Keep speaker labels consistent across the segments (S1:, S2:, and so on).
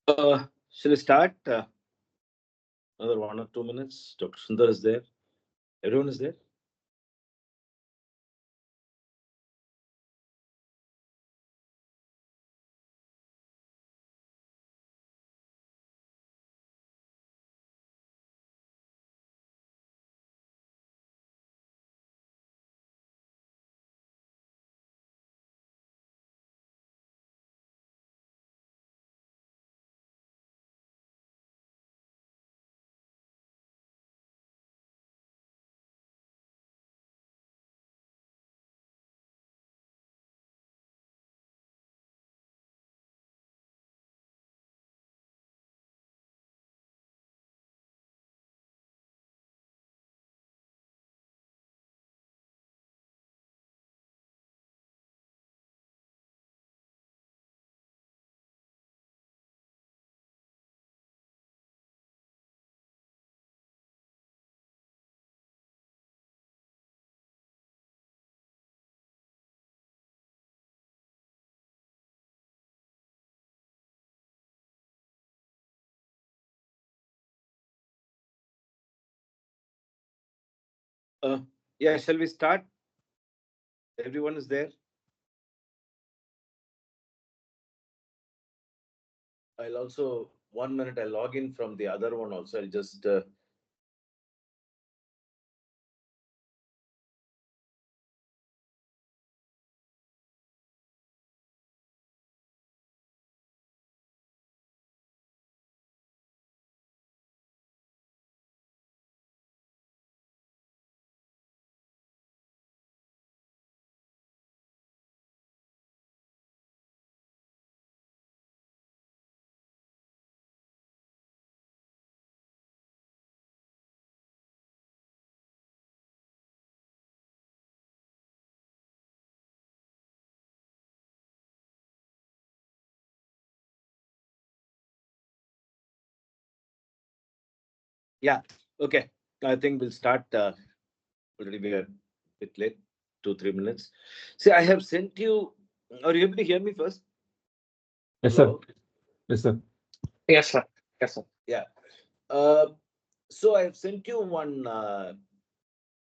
S1: Shall we start? Another 1 or 2 minutes. Dr. Sundar is there. Everyone is there. Uh, yeah, shall we start? Everyone is there. I'll also 1 minute. I'll log in from the other one also. I'll just yeah. Okay. I think we'll start. Already we are a bit late. 2 3 minutes. See, I have sent you. Are you able to hear me first?
S2: Yes, sir.
S1: Hello.
S2: Yes, sir.
S3: Yes, sir. Yes, sir.
S1: Yeah. Uh, so I have sent you one.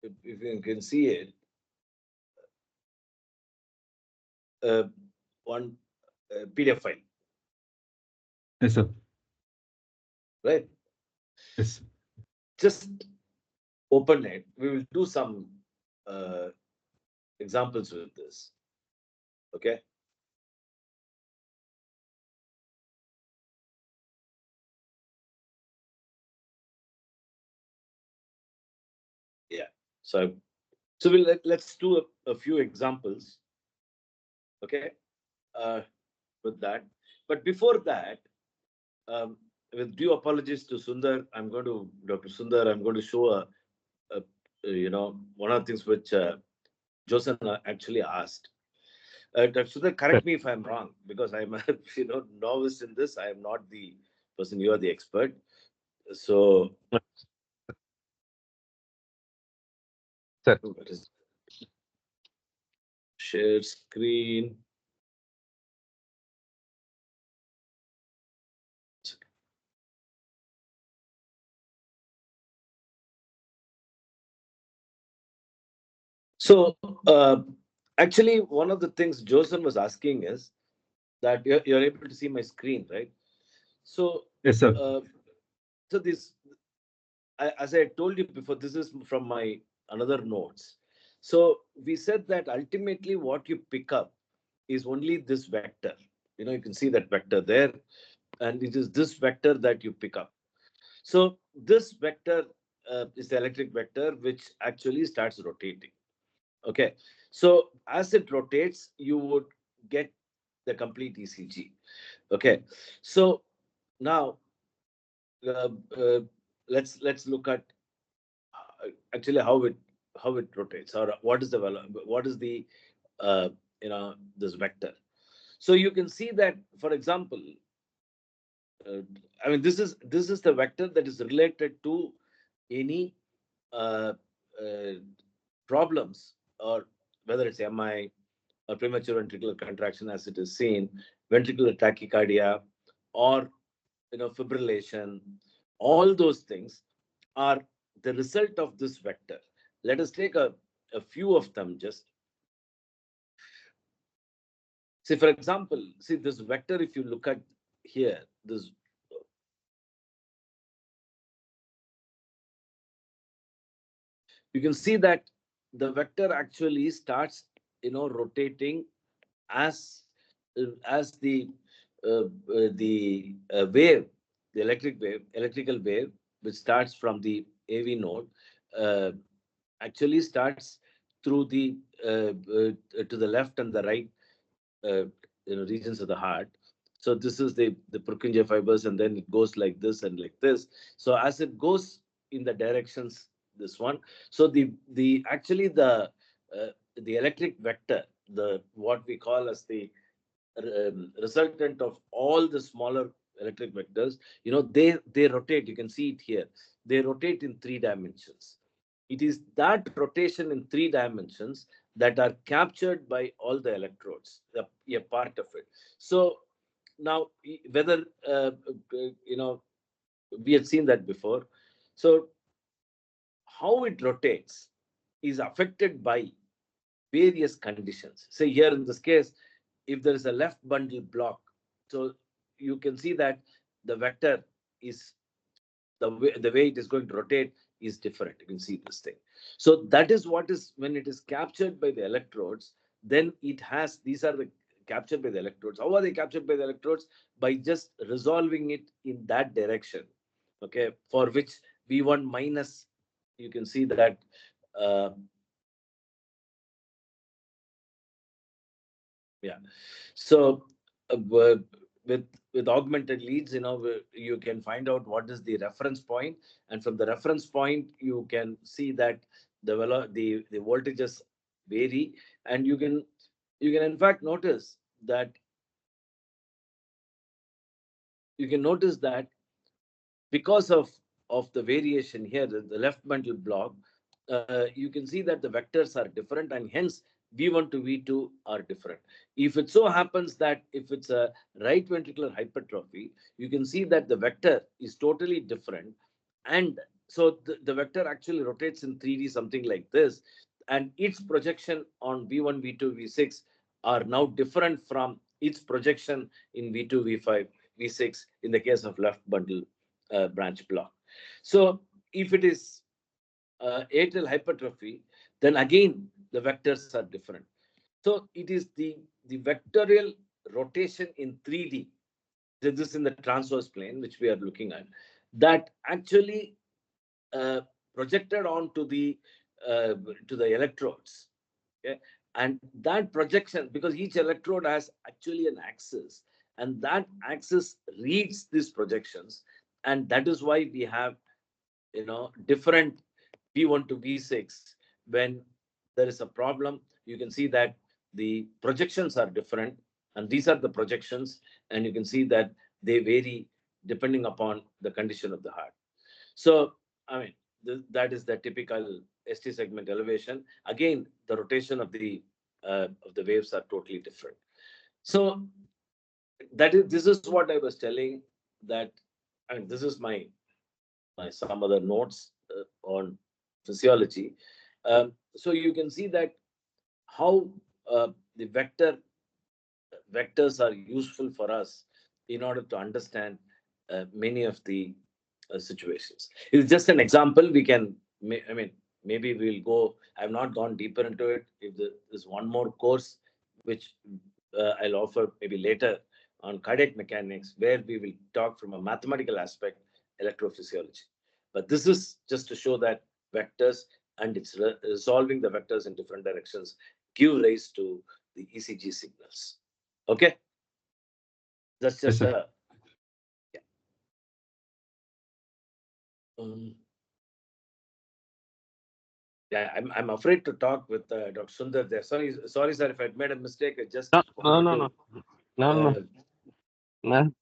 S1: If you can see it, uh, one PDF file,
S2: Yes, sir.
S1: right?
S2: Yes.
S1: Just open it. We will do some uh, examples with this. Okay. Yeah. So let's do a few examples. Okay. Uh, with that, but before that, um, with due apologies to Sundar, I'm going to Dr. Sundar. I'm going to show a one of the things which Joseph actually asked. Dr. Sundar,
S2: Sir.
S1: correct me if I'm wrong because I'm a novice in this. I am not the person. You are the expert. So
S2: Sir.
S1: what is share screen? So actually, one of the things Joseph was asking is that you're able to see my screen, right? So,
S2: Yes, sir.
S1: uh, so this, as I told you before, this is from my another notes. So we said that ultimately what you pick up is only this vector. You can see that vector there, and it is this vector that you pick up. So this vector is the electric vector, which actually starts rotating. Okay, so as it rotates, you would get the complete ECG. Okay, so now uh, uh, let's look at actually how it rotates, or what is the what is the this vector. So you can see that, for example, uh, I mean, this is the vector that is related to any uh, uh, problems, or whether it's MI or premature ventricular contraction as it is seen, ventricular tachycardia, or fibrillation, all those things are the result of this vector. Let us take a few of them just. See, for example, see this vector, if you look at here, this, you can see that the vector actually starts, rotating as as the wave, the electrical wave, which starts from the AV node, uh, actually starts through the to the left and the right uh, regions of the heart. So this is the Purkinje fibers, and then it goes like this and like this. So as it goes in the directions, this one. So the actually the electric vector, the what we call as the resultant of all the smaller electric vectors, they rotate. You can see it here. They rotate in 3 dimensions. It is that rotation in 3 dimensions that are captured by all the electrodes, a part of it. So now, whether we had seen that before. So how it rotates is affected by various conditions. Say here in this case, if there is a left bundle block, so you can see that the vector is the way it is going to rotate is different. You can see this thing. So that is what is when it is captured by the electrodes, then it has, these are the captured by the electrodes. How are they captured by the electrodes? By just resolving it in that direction. Okay, for which V1 minus, you can see that uh, yeah. So with augmented leads, you can find out what is the reference point, and from the reference point you can see that the voltages vary, and you can in fact notice that because of the variation here, the left bundle block, you can see that the vectors are different, and hence V1 to V2 are different. If it so happens that if it's a right ventricular hypertrophy, you can see that the vector is totally different, and so the vector actually rotates in 3D, something like this, and its projection on V1, V2, V6 are now different from its projection in V2, V5, V6 in the case of left bundle branch block. So if it is atrial hypertrophy, then again the vectors are different. So it is the vectorial rotation in 3D, this is in the transverse plane, which we are looking at, that actually uh, projected onto uh, the electrodes. Okay, and that projection, because each electrode has actually an axis, and that axis reads these projections, and that is why we have different V1 to V6. When there is a problem, you can see that the projections are different, and these are the projections, and you can see that they vary depending upon the condition of the heart. So I mean, that is the typical ST segment elevation. Again, the rotation of the waves are totally different. So this is what I was telling, that I mean, this is my some other notes on physiology. So you can see that how the vectors are useful for us in order to understand many of the situations. It's just an example. I mean, maybe we'll go. I've not gone deeper into it. If there's one more course, which I'll offer maybe later on cardiac mechanics, where we will talk from a mathematical aspect, electrophysiology. But this is just to show that vectors and it's resolving the vectors in different directions give rise to the ECG signals. Okay, that's
S2: Yes,
S1: just
S2: sir.
S1: a yeah. Um, yeah. I'm afraid to talk with Dr. Sundar there. Sorry, sir, if I made a mistake. I just
S3: No, no,
S1: wanted
S3: no,
S1: to.
S3: no, no, no,
S1: Uh,
S3: no,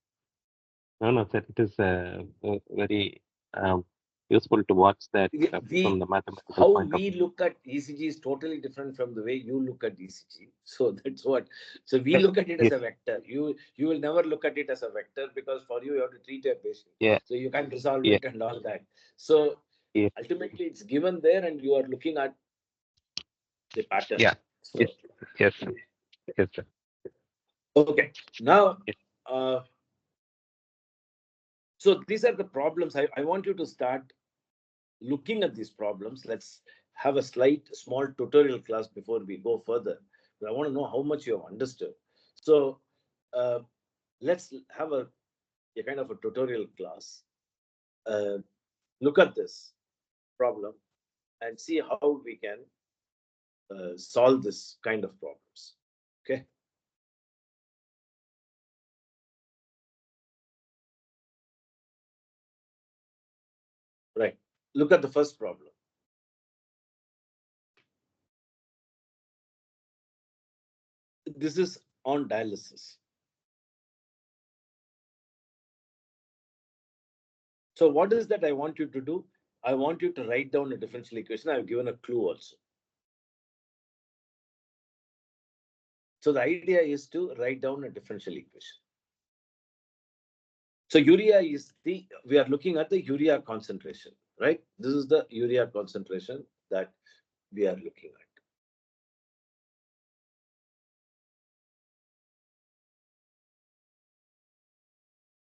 S3: no, no, sir. It is very um,
S4: useful to watch that
S1: we,
S4: from the mathematical
S1: how
S4: point of
S1: we
S4: view.
S1: look at ECG is totally different from the way you look at ECG. So that's what. So we look at it as
S4: Yes.
S1: a vector. You will never look at it as a vector, because for you have to treat a patient.
S4: Yeah.
S1: So you can't resolve
S4: Yeah.
S1: it and all that. So
S4: Yeah.
S1: ultimately, it's given there, and you are looking at the pattern.
S4: Yeah.
S1: So,
S4: Yes. Yes. Sir. Yes, sir.
S1: okay. Now,
S4: Yes.
S1: so these are the problems. I want you to start looking at these problems. Let's have a small tutorial class before we go further. But I want to know how much you have understood. So uh, let's have a kind of a tutorial class. Look at this problem and see how we can solve this kind of problems. Okay. Right. Look at the first problem. This is on dialysis. So what is that I want you to do? I want you to write down a differential equation. I've given a clue also. So the idea is to write down a differential equation. So urea is we are looking at the urea concentration, right? This is the urea concentration that we are looking at.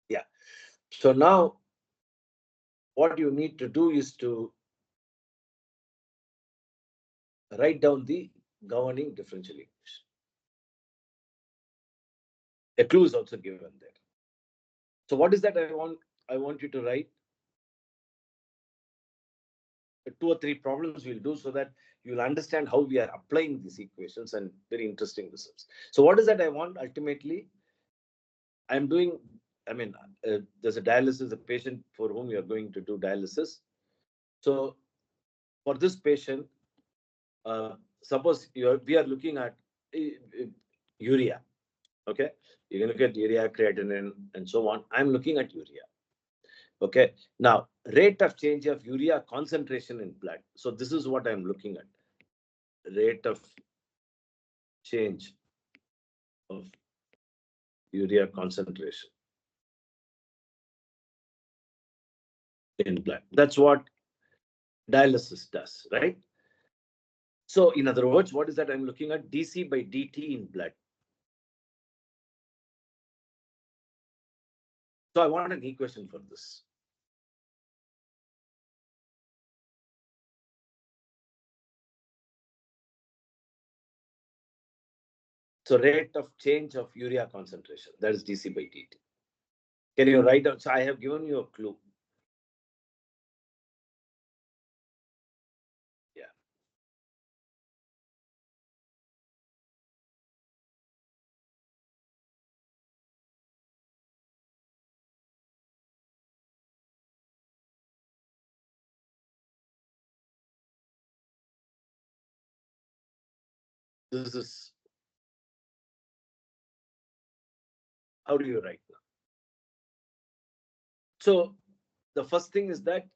S1: Yeah. So now what you need to do is to write down the governing differential equation. A clue is also given there. So what is that I want you to write? 2 or 3 problems we'll do so that you'll understand how we are applying these equations, and very interesting results. So what is that I want? Ultimately, I'm doing, there's a dialysis, a patient for whom you're going to do dialysis. So for this patient, suppose we are looking at urea, okay? You can look at urea, creatinine, and so on. I'm looking at urea. Okay. Now, rate of change of urea concentration in blood. So this is what I'm looking at. Rate of change of urea concentration in blood. That's what dialysis does, right? So in other words, what is that I'm looking at? dC by dt in blood. So I want an equation for this. So rate of change of urea concentration, that is dC by dt. Can you write down? So I have given you a clue. Yeah. This is, how do you write now? So the first thing is that,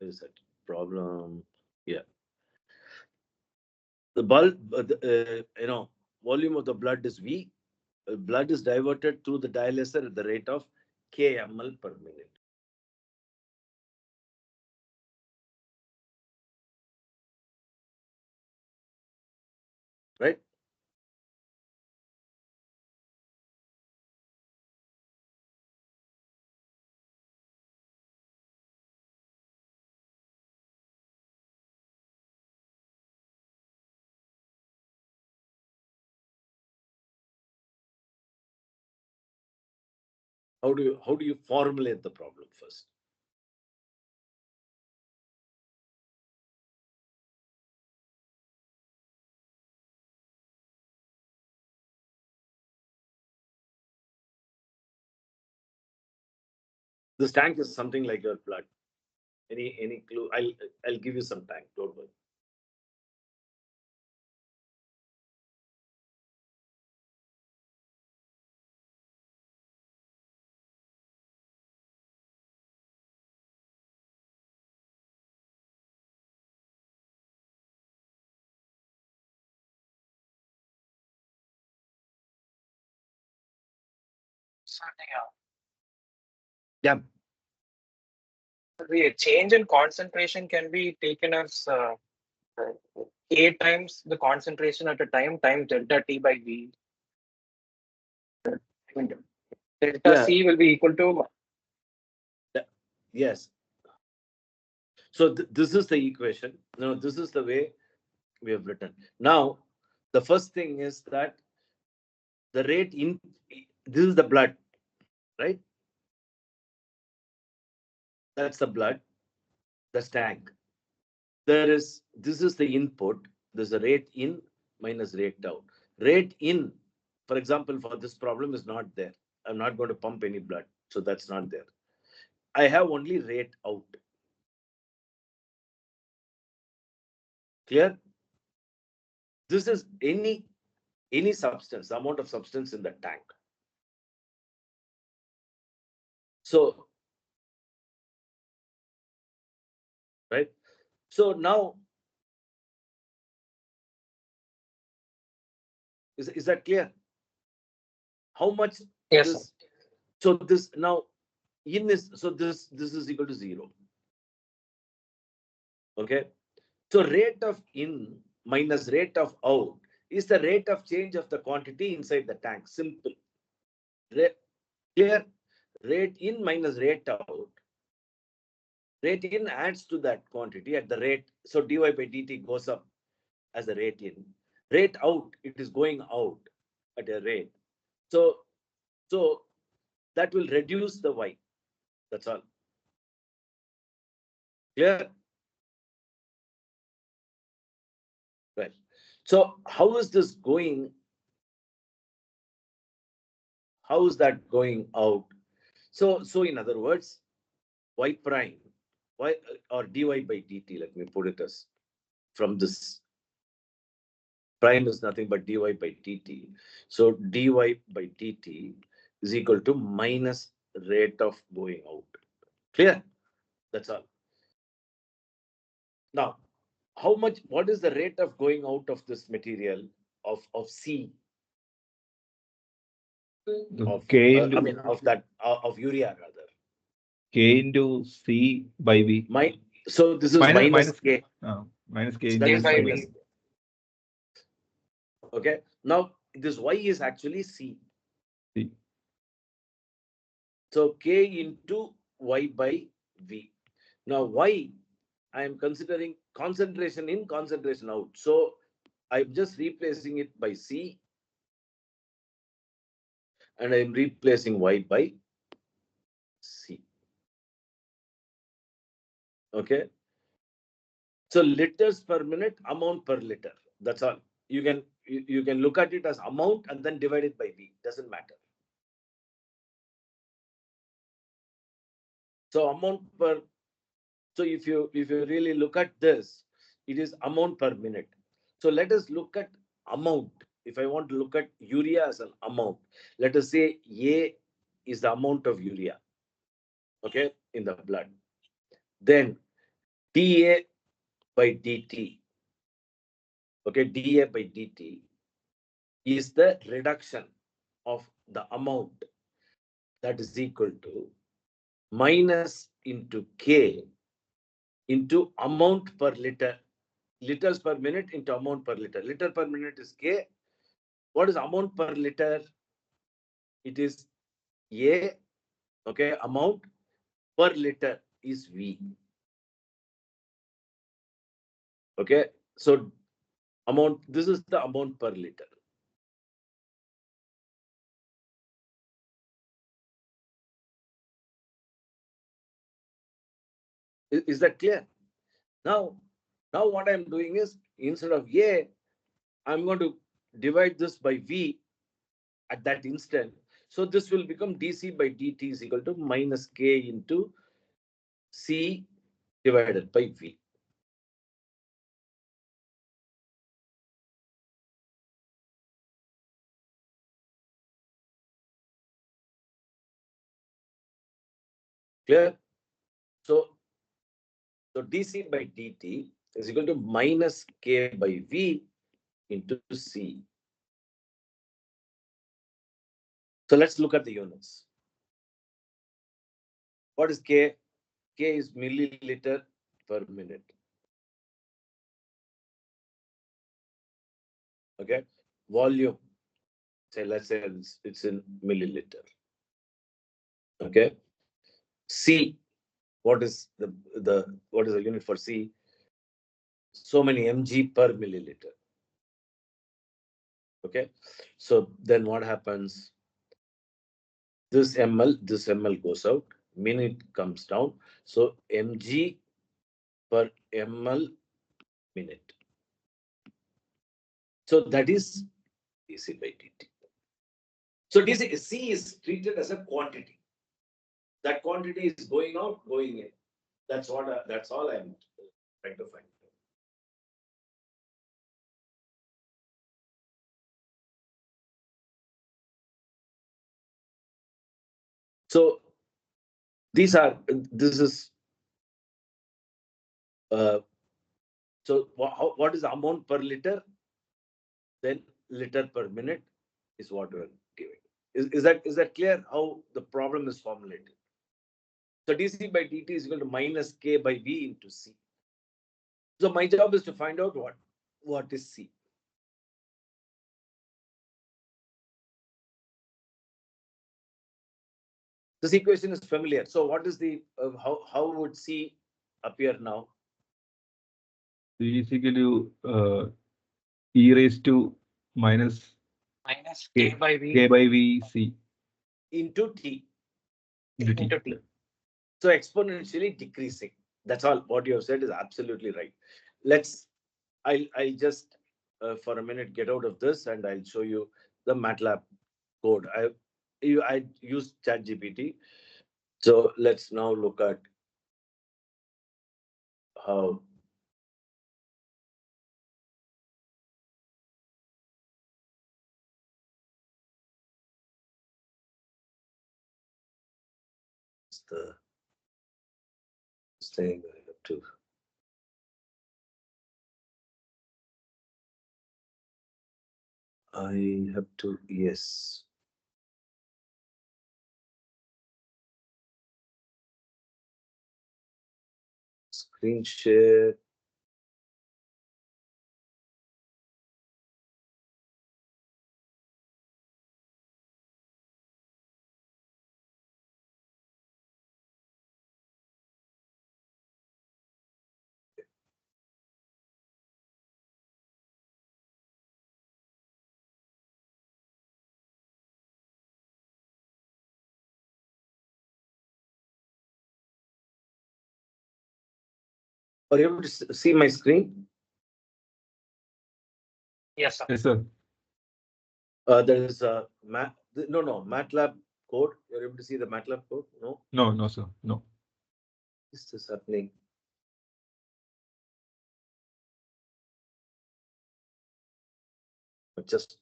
S1: is that problem? Yeah. The bulb, volume of the blood is V. Blood is diverted through the dialyzer at the rate of kml per minute. Right? How do you formulate the problem first? This tank is something like your blood. Any clue? I'll give you some time. Don't worry. Yeah.
S3: The change in concentration can be taken as A times the concentration at a time times delta T by V. Delta
S1: Yeah.
S3: C will be equal to
S1: Yes. So this is the equation. No, this is the way we have written. Now, the first thing is that the rate in this is the blood, right? That's the blood, that's tank. This is the input. There's a rate in minus rate out. Rate in, for example, for this problem is not there. I'm not going to pump any blood, so that's not there. I have only rate out. Clear? This is any substance, amount of substance in the tank. So, right? So now, is that clear? How much
S3: yes, sir.
S1: this? So this now in is so this is equal to 0. Okay. So rate of in minus rate of out is the rate of change of the quantity inside the tank. Simple. Clear? Rate in minus rate out. Rate in adds to that quantity at the rate. So dy by dt goes up as the rate in. Rate out, it is going out at a rate. So that will reduce the y. That's all. Clear? Right. So how is this going? How is that going out? So in other words, y prime, y or dy by dt, let me put it as from this. Prime is nothing but dy by dt. So dy by dt is equal to minus rate of going out. Clear? That's all. Now, what is the rate of going out of this material of C? Of
S2: K
S1: I
S2: into
S1: mean of that of urea rather.
S2: K into C by V.
S1: So this is minus K.
S2: Minus K
S1: That
S2: into
S1: is
S3: by
S2: C
S1: minus.
S3: V.
S1: Okay. Now this Y is actually C.
S2: C.
S1: So K into Y by V. Now Y, I am considering concentration in, concentration out. So I'm just replacing it by C and I'm replacing Y by C. Okay. So liters per minute, amount per liter. That's all. You can look at it as amount and then divide it by V. Doesn't matter. So amount per. So if you really look at this, it is amount per minute. So let us look at amount. If I want to look at urea as an amount, let us say A is the amount of urea, okay, in the blood. Then dA by dt, okay, dA by dt is the reduction of the amount that is equal to minus into K into amount per liter. Liters per minute into amount per liter. Liter per minute is K. What is amount per liter? It is A, okay, amount per liter is V. Okay, so amount, this is the amount per liter. Is that clear? Now what I'm doing is instead of A, I'm going to divide this by V at that instant. So this will become dC by dt is equal to minus K into C divided by V. Clear? So dC by dt is equal to minus K by V into C. So let's look at the units. What is K? K is milliliter per minute. Okay. Volume. Say, let's say it's in milliliter. Okay. C. What is the unit for C? So many mg per milliliter. Okay. So then what happens? This ml goes out. Minute comes down. So mg per ml minute. So that is dc by dt. So C is treated as a quantity. That quantity is going out, going in. That's all I'm trying to find. So this is so what is the amount per liter? Then liter per minute is what we're giving. Is that clear how the problem is formulated? So dc by dt is equal to minus k by v into c. So my job is to find out what is c. This equation is familiar. So what is the how would c appear now?
S2: C is equal to e raised to minus
S3: Minus
S2: k
S3: K by V
S2: k by v c
S1: Into t.
S2: into t.
S3: into T.
S1: So exponentially decreasing. That's all. What you have said is absolutely right. I'll just for a minute get out of this and I'll show you the MATLAB code. I used ChatGPT. So let's now look at how the thing I have to. Yes. Screen share. Are you able to see my screen?
S3: Yes, sir.
S2: Yes, sir.
S1: There is a MATLAB code. You're able to see the MATLAB code? No?
S2: No, no, sir. No.
S1: This is happening. Just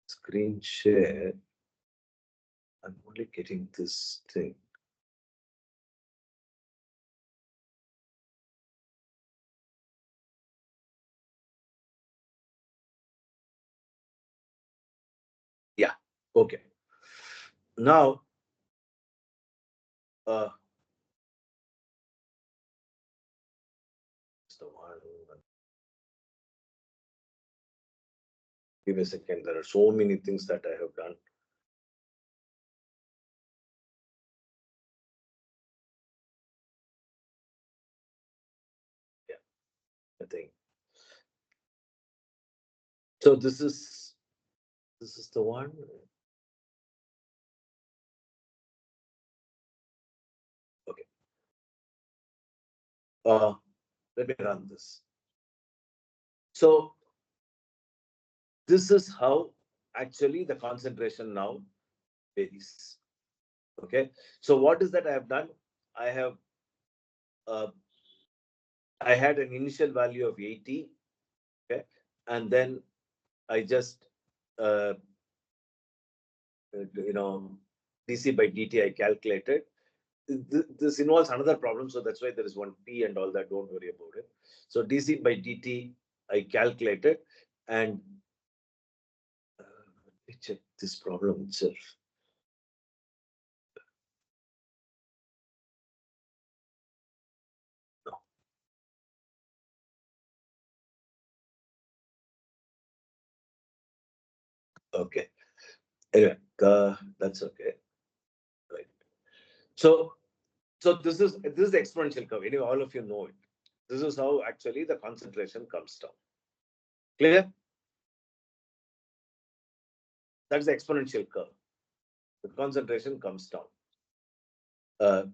S1: screen share. I'm only getting this thing. Yeah. Okay. Now, the one. Give me a second. There are so many things that I have done. Yeah, I think. So this is the one. Okay. Let me run this. So this is how actually the concentration now varies. Okay. So what is that I have done? I have I had an initial value of 80. Okay. And then I just dc by dt I calculated. This involves another problem, so that's why there is one p and all that. Don't worry about it. So dc by dt I calculated, and me check this problem itself. No. Okay. Anyway, that's okay. Right. So this is the exponential curve. Anyway, all of you know it. This is how actually the concentration comes down. Clear? That's the exponential curve. The concentration comes down.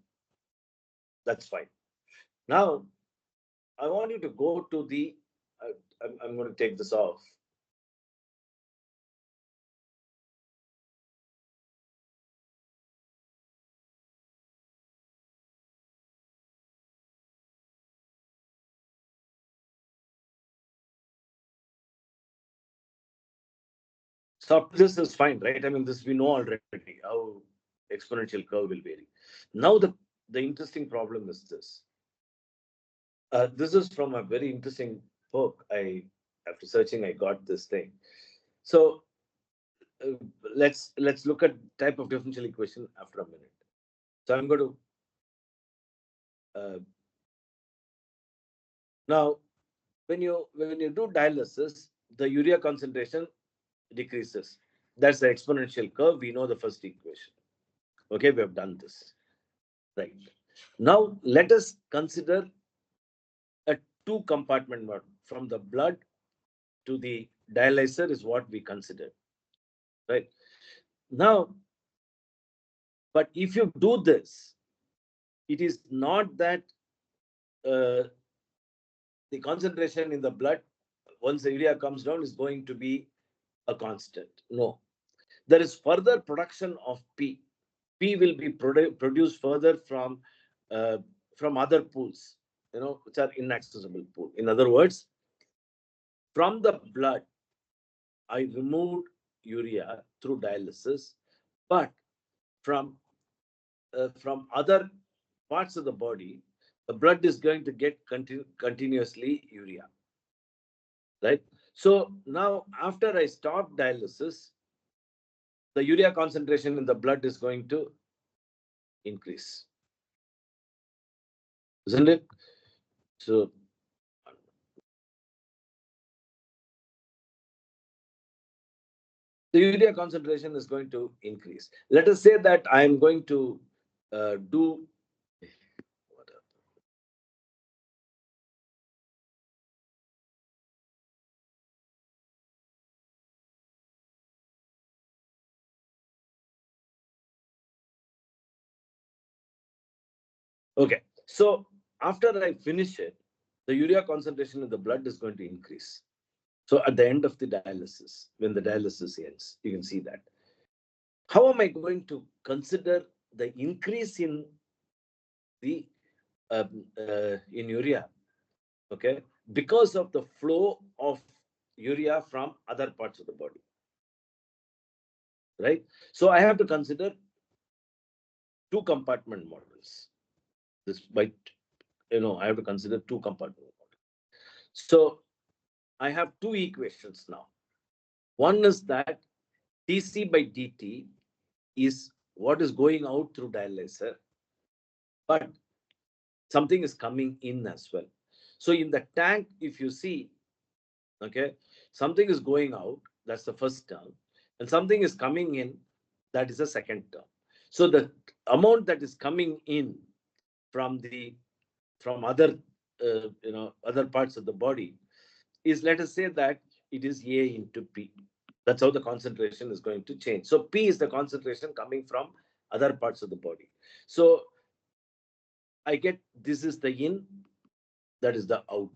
S1: That's fine. Now, I want you to go to the. I'm going to take this off. So this is fine, right? I mean, this we know already how exponential curve will vary. Now the interesting problem is this. This is from a very interesting book. After searching, I got this thing. So uh, let's look at type of differential equation after a minute. So I'm going to now when you do dialysis, the urea concentration decreases. That's the exponential curve. We know the first equation. Okay, we have done this. Right. Now let us consider a two compartment model. From the blood to the dialyzer is what we consider. Right. Now, but if you do this, it is not that the concentration in the blood, once the urea comes down, is going to be a constant. No. There is further production of P. P will be produced further from other pools, which are inaccessible pool. In other words, from the blood, I removed urea through dialysis, but from other parts of the body, the blood is going to get continuously urea, right? So now, after I stop dialysis, the urea concentration in the blood is going to increase, isn't it? So the urea concentration is going to increase. Let us say that I am going to do. Okay, so after I finish it, the urea concentration in the blood is going to increase. So at the end of the dialysis, when the dialysis ends, you can see that. How am I going to consider the increase in the in urea? Okay, because of the flow of urea from other parts of the body, right? So I have to consider two compartment models. This might, I have to consider two compartment models. So I have two equations now. One is that dC by dt is what is going out through dialyzer, but something is coming in as well. So in the tank, if you see, okay, something is going out, that's the first term, and something is coming in, that is the second term. So the amount that is coming in from other other parts of the body is, let us say that it is A into P. That's how the concentration is going to change. So P is the concentration coming from other parts of the body. So I get, this is the in, that is the out.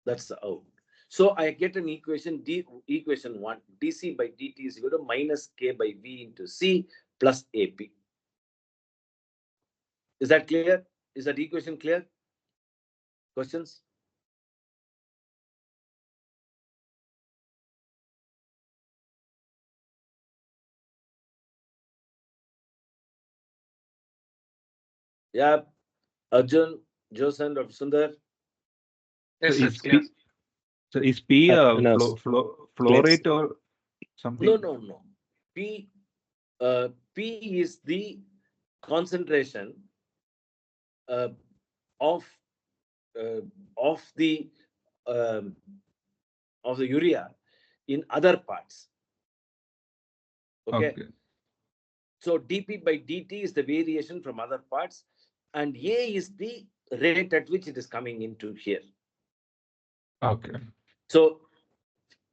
S1: That's the out. So I get an equation, equation 1, dC by dt is equal to minus K by V into C plus AP. Is that clear? Is that equation clear? Questions? Yeah, Arjun, Joseph, Dr. Sundar.
S3: Yes,
S2: So
S3: it's clear.
S2: So is P
S4: no,
S2: flow rate or something?
S1: No. P is the concentration of uh, of the um, of the urea in other parts. Okay. So dP by dt is the variation from other parts, and A is the rate at which it is coming into here.
S2: Okay.
S1: So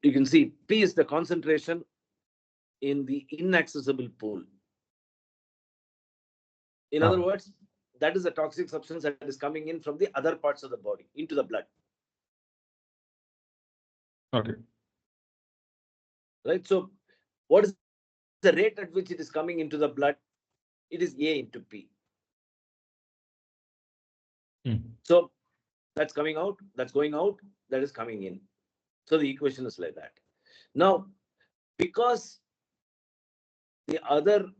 S1: you can see P is the concentration in the inaccessible pool. In other words, that is a toxic substance that is coming in from the other parts of the body into the blood.
S2: Okay.
S1: Right. So what is the rate at which it is coming into the blood? It is A into P. So that's coming out, that's going out, that is coming in. So the equation is like that. Now, because the other,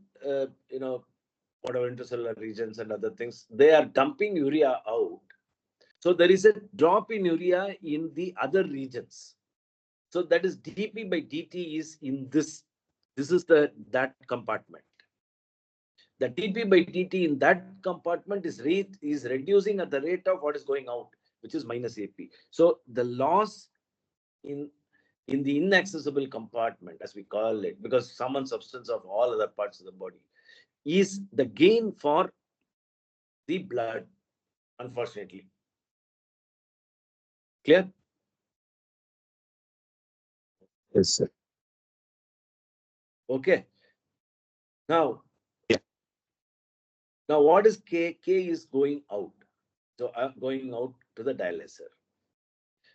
S1: whatever intercellular regions and other things, they are dumping urea out. So there is a drop in urea in the other regions. So that is dP by dt is in this. This is that compartment. The dP by dt in that compartment is reducing at the rate of what is going out, which is minus AP. So the loss in the inaccessible compartment, as we call it, because common substance of all other parts of the body, is the gain for the blood, unfortunately. Clear?
S4: Yes, sir.
S1: Okay. Now,
S4: Yeah.
S1: Now what is K? K is going out. So I'm going out to the dialyzer.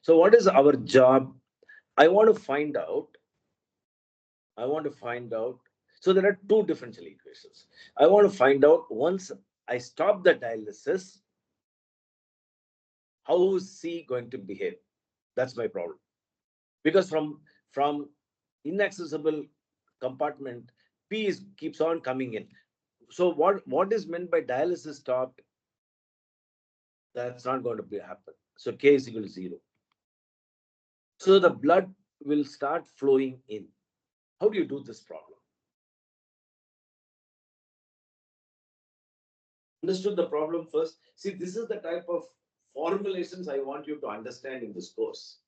S1: So what is our job? I want to find out. So there are two differential equations. I want to find out, once I stop the dialysis, how is C going to behave? That's my problem. Because from inaccessible compartment, P keeps on coming in. So what is meant by dialysis stopped? That's not going to happen. So K is equal to 0. So the blood will start flowing in. How do you do this problem? Understood the problem first? See, this is the type of formulations I want you to understand in this course.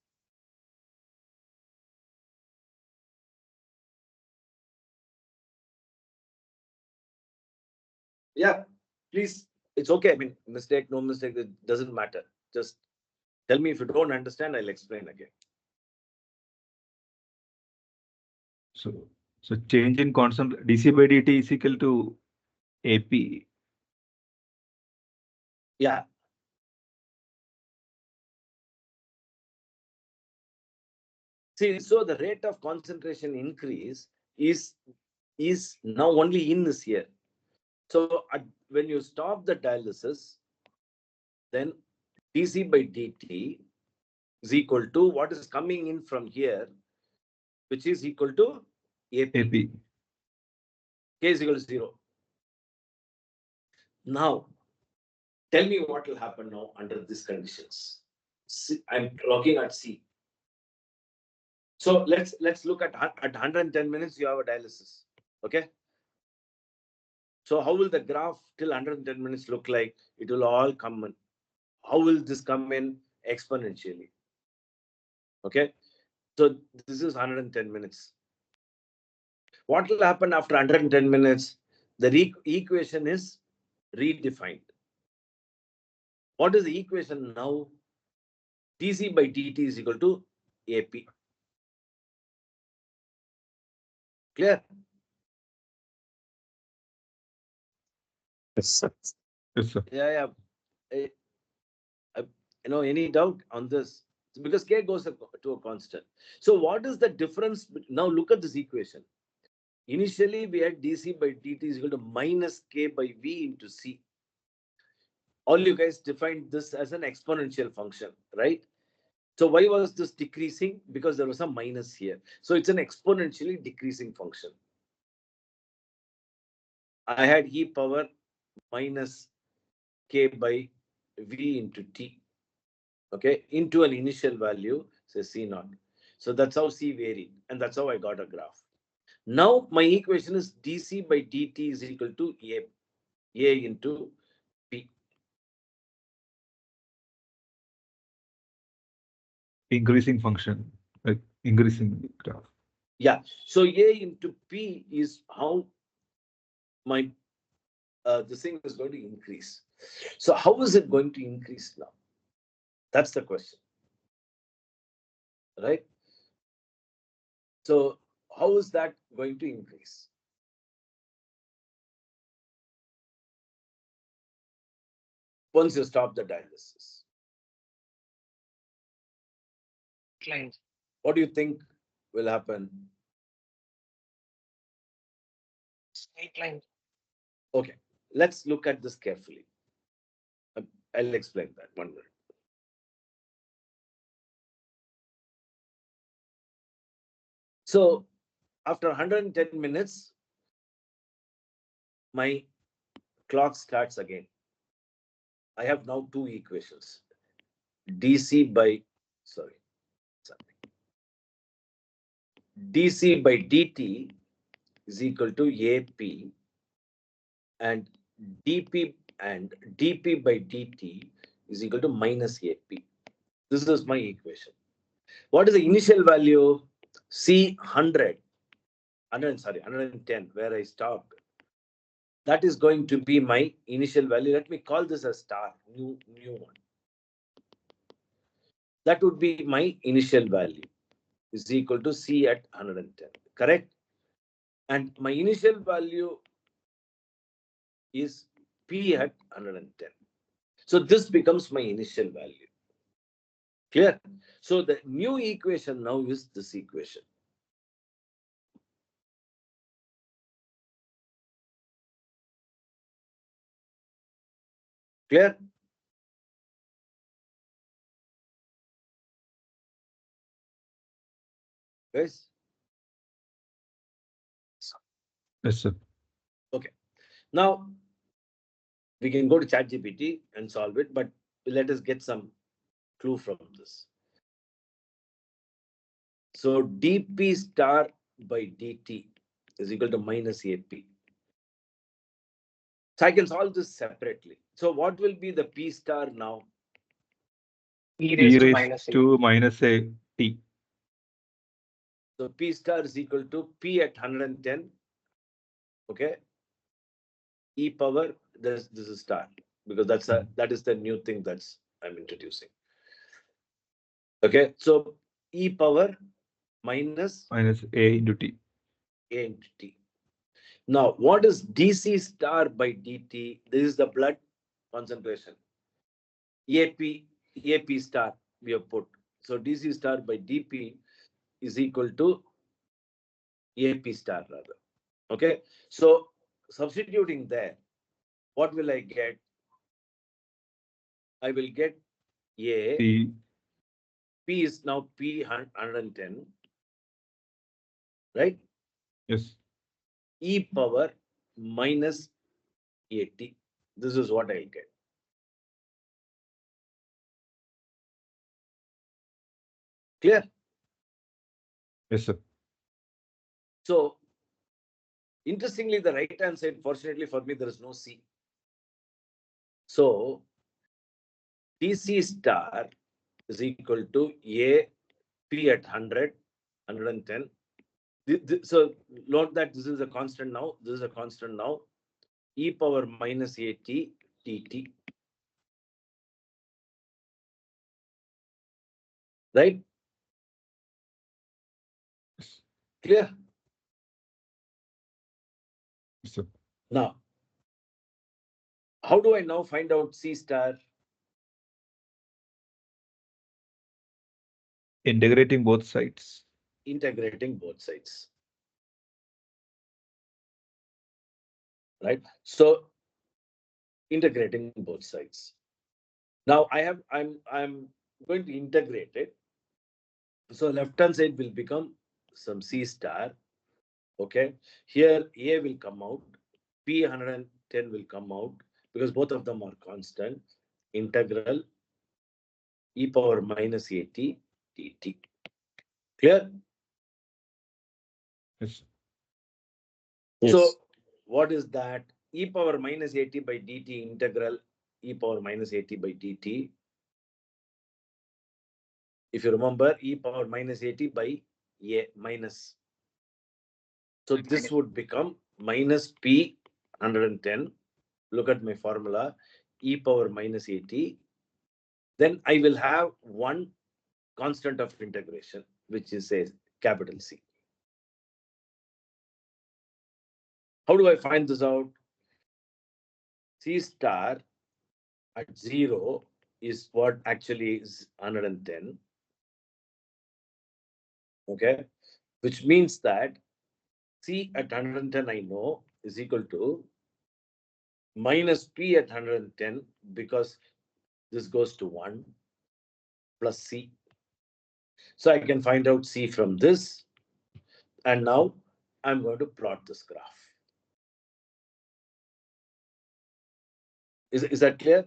S1: Yeah, please. It's okay. I mean, mistake, no mistake, it doesn't matter. Just tell me if you don't understand, I'll explain again.
S2: So change in constant dC by dt is equal to AP.
S1: Yeah. See, so the rate of concentration increase is now only in this here. So when you stop the dialysis, then dC by dt is equal to what is coming in from here, which is equal to AP. K is equal to 0. Now, tell me what will happen now under these conditions. I'm looking at C. So let's look at 110 minutes. You have a dialysis. Okay. So how will the graph till 110 minutes look like? It will all come in. How will this come in? Exponentially. Okay. So this is 110 minutes. What will happen after 110 minutes? The equation is redefined. What is the equation now? dC by dt is equal to AP. Clear?
S4: Yes, sir.
S2: Yes, sir.
S1: Yeah. Any doubt on this? Because K goes to a constant. So what is the difference? Now look at this equation. Initially, we had dC by dt is equal to minus K by V into C. All you guys defined this as an exponential function, right? So why was this decreasing? Because there was a minus here. So it's an exponentially decreasing function. I had e power minus K by V into T. Okay, into an initial value. say C naught. So that's how C varied, and that's how I got a graph. Now my equation is dC by dt is equal to A into P.
S2: Increasing function, like increasing graph.
S1: Yeah. So A into P is how my this thing is going to increase. So how is it going to increase now? That's the question, right? So how is that going to increase? Once you stop the dialysis,
S3: Lines.
S1: what do you think will happen?
S3: Straight lines.
S1: Okay, let's look at this carefully. I'll explain that 1 minute. So after 110 minutes, my clock starts again. I have now two equations. dC by, sorry, dC by dt is equal to AP, and dP by dt is equal to minus AP. This is my equation. What is the initial value? C 100, 110, where I stopped. That is going to be my initial value. Let me call this a star, new one. That would be my initial value is equal to C at 110, correct? And my initial value is P at 110. So this becomes my initial value. Clear? So the new equation now is this equation. Clear? Guys?
S2: Yes, sir.
S1: Okay. Now we can go to ChatGPT and solve it, but let us get some clue from this. So dP star by dt is equal to minus AP. So I can solve this separately. So what will be the P star now?
S3: E
S2: E
S3: raised to
S2: raised
S3: minus A.
S2: to minus a t.
S1: So P star is equal to P at 110. Okay. E power, this is star, because that is the new thing that's I'm introducing. Okay. So E power minus
S2: Minus a into t.
S1: A into T. Now, what is dC star by dt? This is the blood concentration. AP star we have put. So dC star by dP is equal to AP star rather. Okay. So substituting there, what will I get? I will get A.
S2: T.
S1: P is now P 110, right?
S2: Yes.
S1: E power minus AT. This is what I'll get. Clear?
S2: Yes, sir.
S1: So, interestingly, the right hand side, fortunately for me, there is no C. So, DC star is equal to A P at 100, 110. So, note that this is a constant now. This is a constant now. E power minus AT dt. Right? Clear?
S2: Yes, sir.
S1: Now, how do I now find out C star?
S2: Integrating both sides.
S1: Integrating both sides. Right? So, integrating both sides. Now I'm going to integrate it. So left hand side will become some C star. Okay. Here A will come out. P 110 will come out because both of them are constant. Integral E power minus AT dt. Clear?
S2: Yes.
S4: Yes.
S1: So what is that? E power minus at by dt integral e power minus at by dt. If you remember, e power minus at by a minus. So this would become minus p 110. Look at my formula, e power minus at. Then I will have one constant of integration, which is a capital C. How do I find this out? C star at 0 is what actually is 110. Okay, which means that C at 110 I know is equal to minus P at 110, because this goes to 1 plus C. So I can find out C from this. And now I'm going to plot this graph. Is that clear?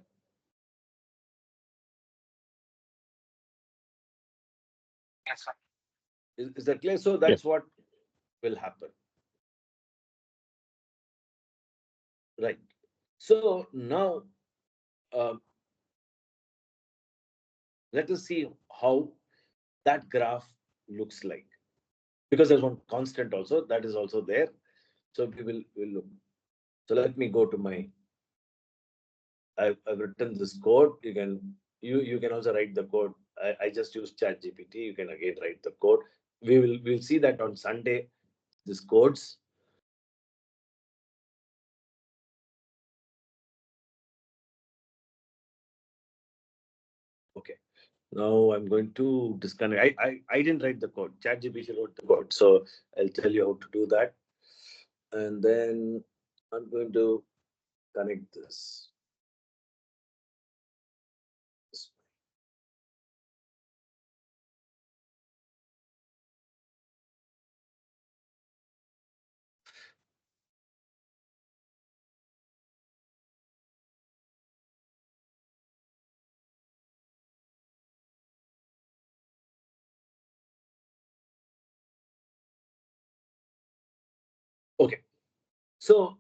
S3: Yes, sir.
S1: Is that clear? So that's what will happen. Right. So now let us see how that graph looks like. Because there's one constant also, that is also there. So we'll look. So let me go to my, I've written this code. You can also write the code. I just use ChatGPT. You can again write the code. We'll see that on Sunday, these codes. Okay. Now I'm going to disconnect. I didn't write the code. ChatGPT wrote the code. So I'll tell you how to do that. And then I'm going to connect this. Okay. So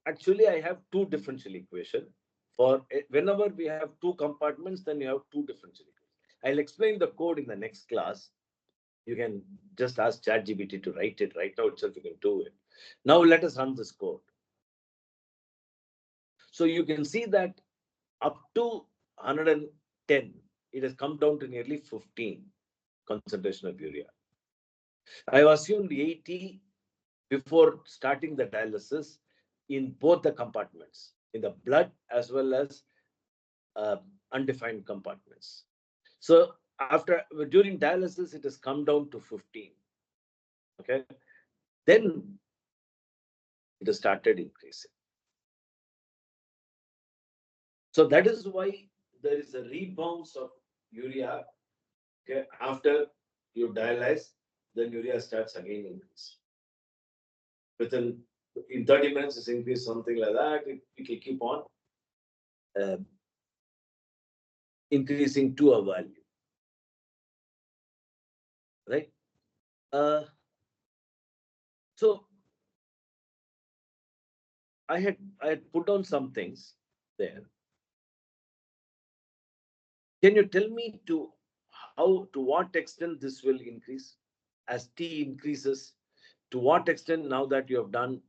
S1: actually, I have two differential equations. For whenever we have two compartments, then you have two differential equations. I'll explain the code in the next class. You can just ask ChatGPT to write it. Right now itself, you can do it. Now let us run this code. So you can see that up to 110, it has come down to nearly 15 concentration of urea. I've assumed 80 before starting the dialysis in both the compartments, in the blood as well as undefined compartments. So during dialysis, it has come down to 15. Okay, then it has started increasing. So that is why there is a rebound of urea. Okay, after you dialyze, then urea starts again increasing. In 30 minutes, it's increased something like that. It will keep on increasing to a value, right? So I had put down some things there. Can you tell me to what extent this will increase as T increases? To what extent, now that you have done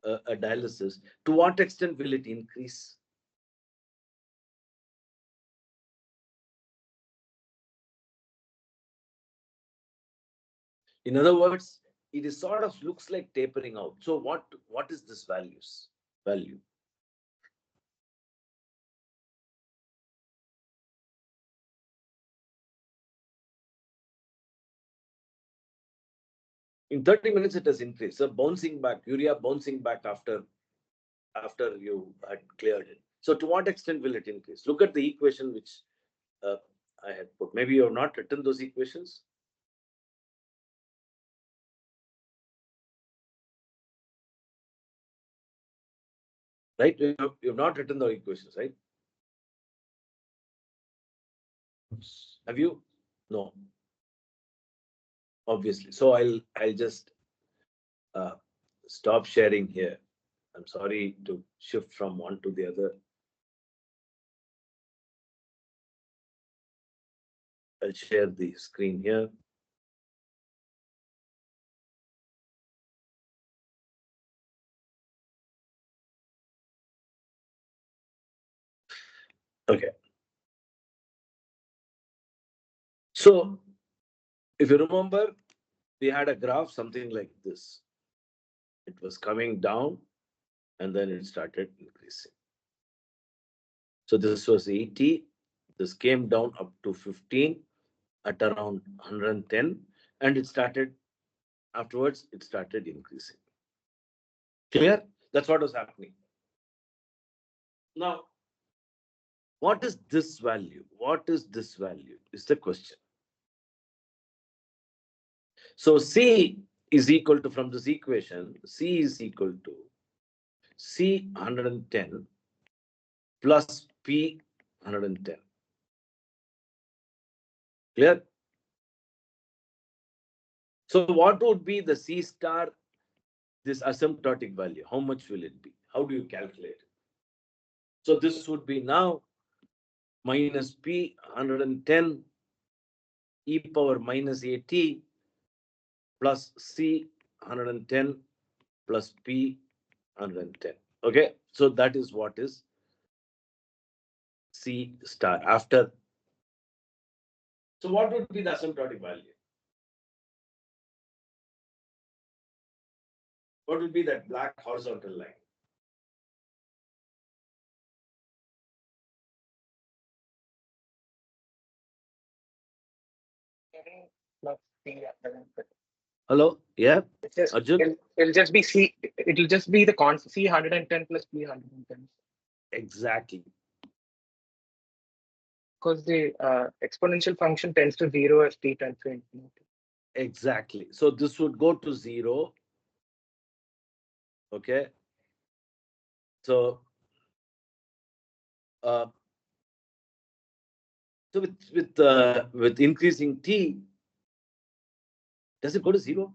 S1: a dialysis, to what extent will it increase? In other words, it is sort of looks like tapering out. So what is this value? In 30 minutes, it has increased. So bouncing back, urea bouncing back after you had cleared it. So to what extent will it increase? Look at the equation which I had put. Maybe you have not written those equations. Right? You have not written the equations, right? Have you? No, obviously. So I'll just stop sharing here. I'm sorry to shift from one to the other. I'll share the screen here. Okay. So if you remember, we had a graph something like this. It was coming down and then it started increasing. So this was 80. This came down up to 15 at around 110, and it started afterwards, it started increasing. Clear? That's what was happening. Now, what is this value? What is this value? Is the question. So C is equal to, from this equation, C is equal to C 110 plus P 110. Clear? So what would be the C star, this asymptotic value? How much will it be? How do you calculate it? So this would be now minus P 110 e power minus at plus C 110 plus P 110. Okay, so that is what is C star after. So what would be the asymptotic value? What would be that black horizontal line?
S3: Plus C.
S1: Hello? Yeah?
S3: It's just,
S1: Arjun?
S3: it'll just be C. It'll just be the constant C 110 plus P 110.
S1: Exactly.
S3: Because the exponential function tends to 0 as t tends to infinity.
S1: Exactly. So this would go to 0. Okay. So, uh, so with increasing t, does it go to 0?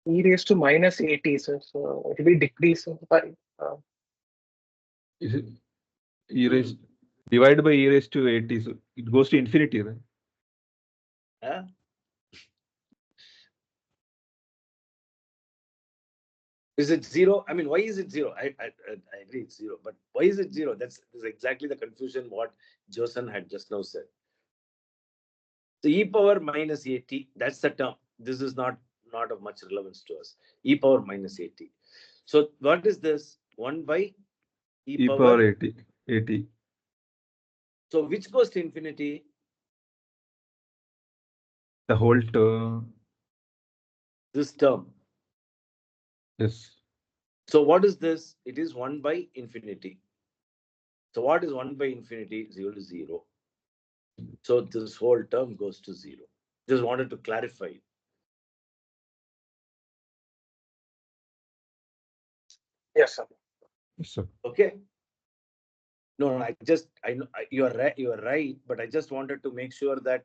S3: E raised to minus 80, so it will be decreasing by.
S2: Is it e raised divided by e raised to 80, so it goes to infinity, right?
S1: Huh? Is it 0? I mean, why is it 0? I agree it's 0, but why is it 0? That's exactly the confusion what Josen had just now said. So e power minus at, that's the term. This is not of much relevance to us. E power minus at. So what is this? 1 by
S2: E power 80. 80.
S1: So which goes to infinity?
S2: The whole term.
S1: This term.
S2: Yes.
S1: So what is this? It is 1 by infinity. So what is 1 by infinity? 0 to 0. So this whole term goes to 0. Just wanted to clarify.
S3: Yes, sir.
S2: Yes, sir.
S1: Okay. No, I know you are right, but I just wanted to make sure that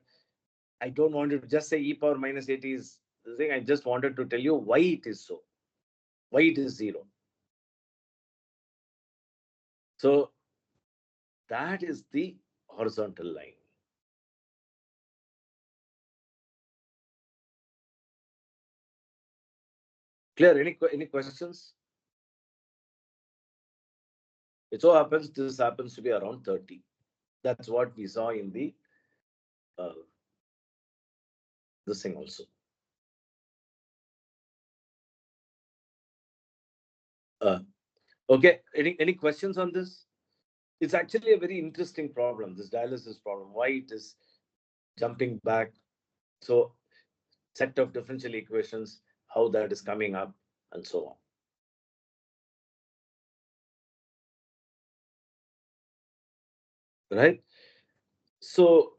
S1: I don't want to just say e power minus 80 is the thing. I just wanted to tell you why it is so, why it is 0. So that is the horizontal line. Clear? Any questions? It so happens this happens to be around 30. That's what we saw in the this thing also. Okay. Any questions on this? It's actually a very interesting problem. This dialysis problem. Why it is jumping back? So set of differential equations, how that is coming up, and so on. Right? So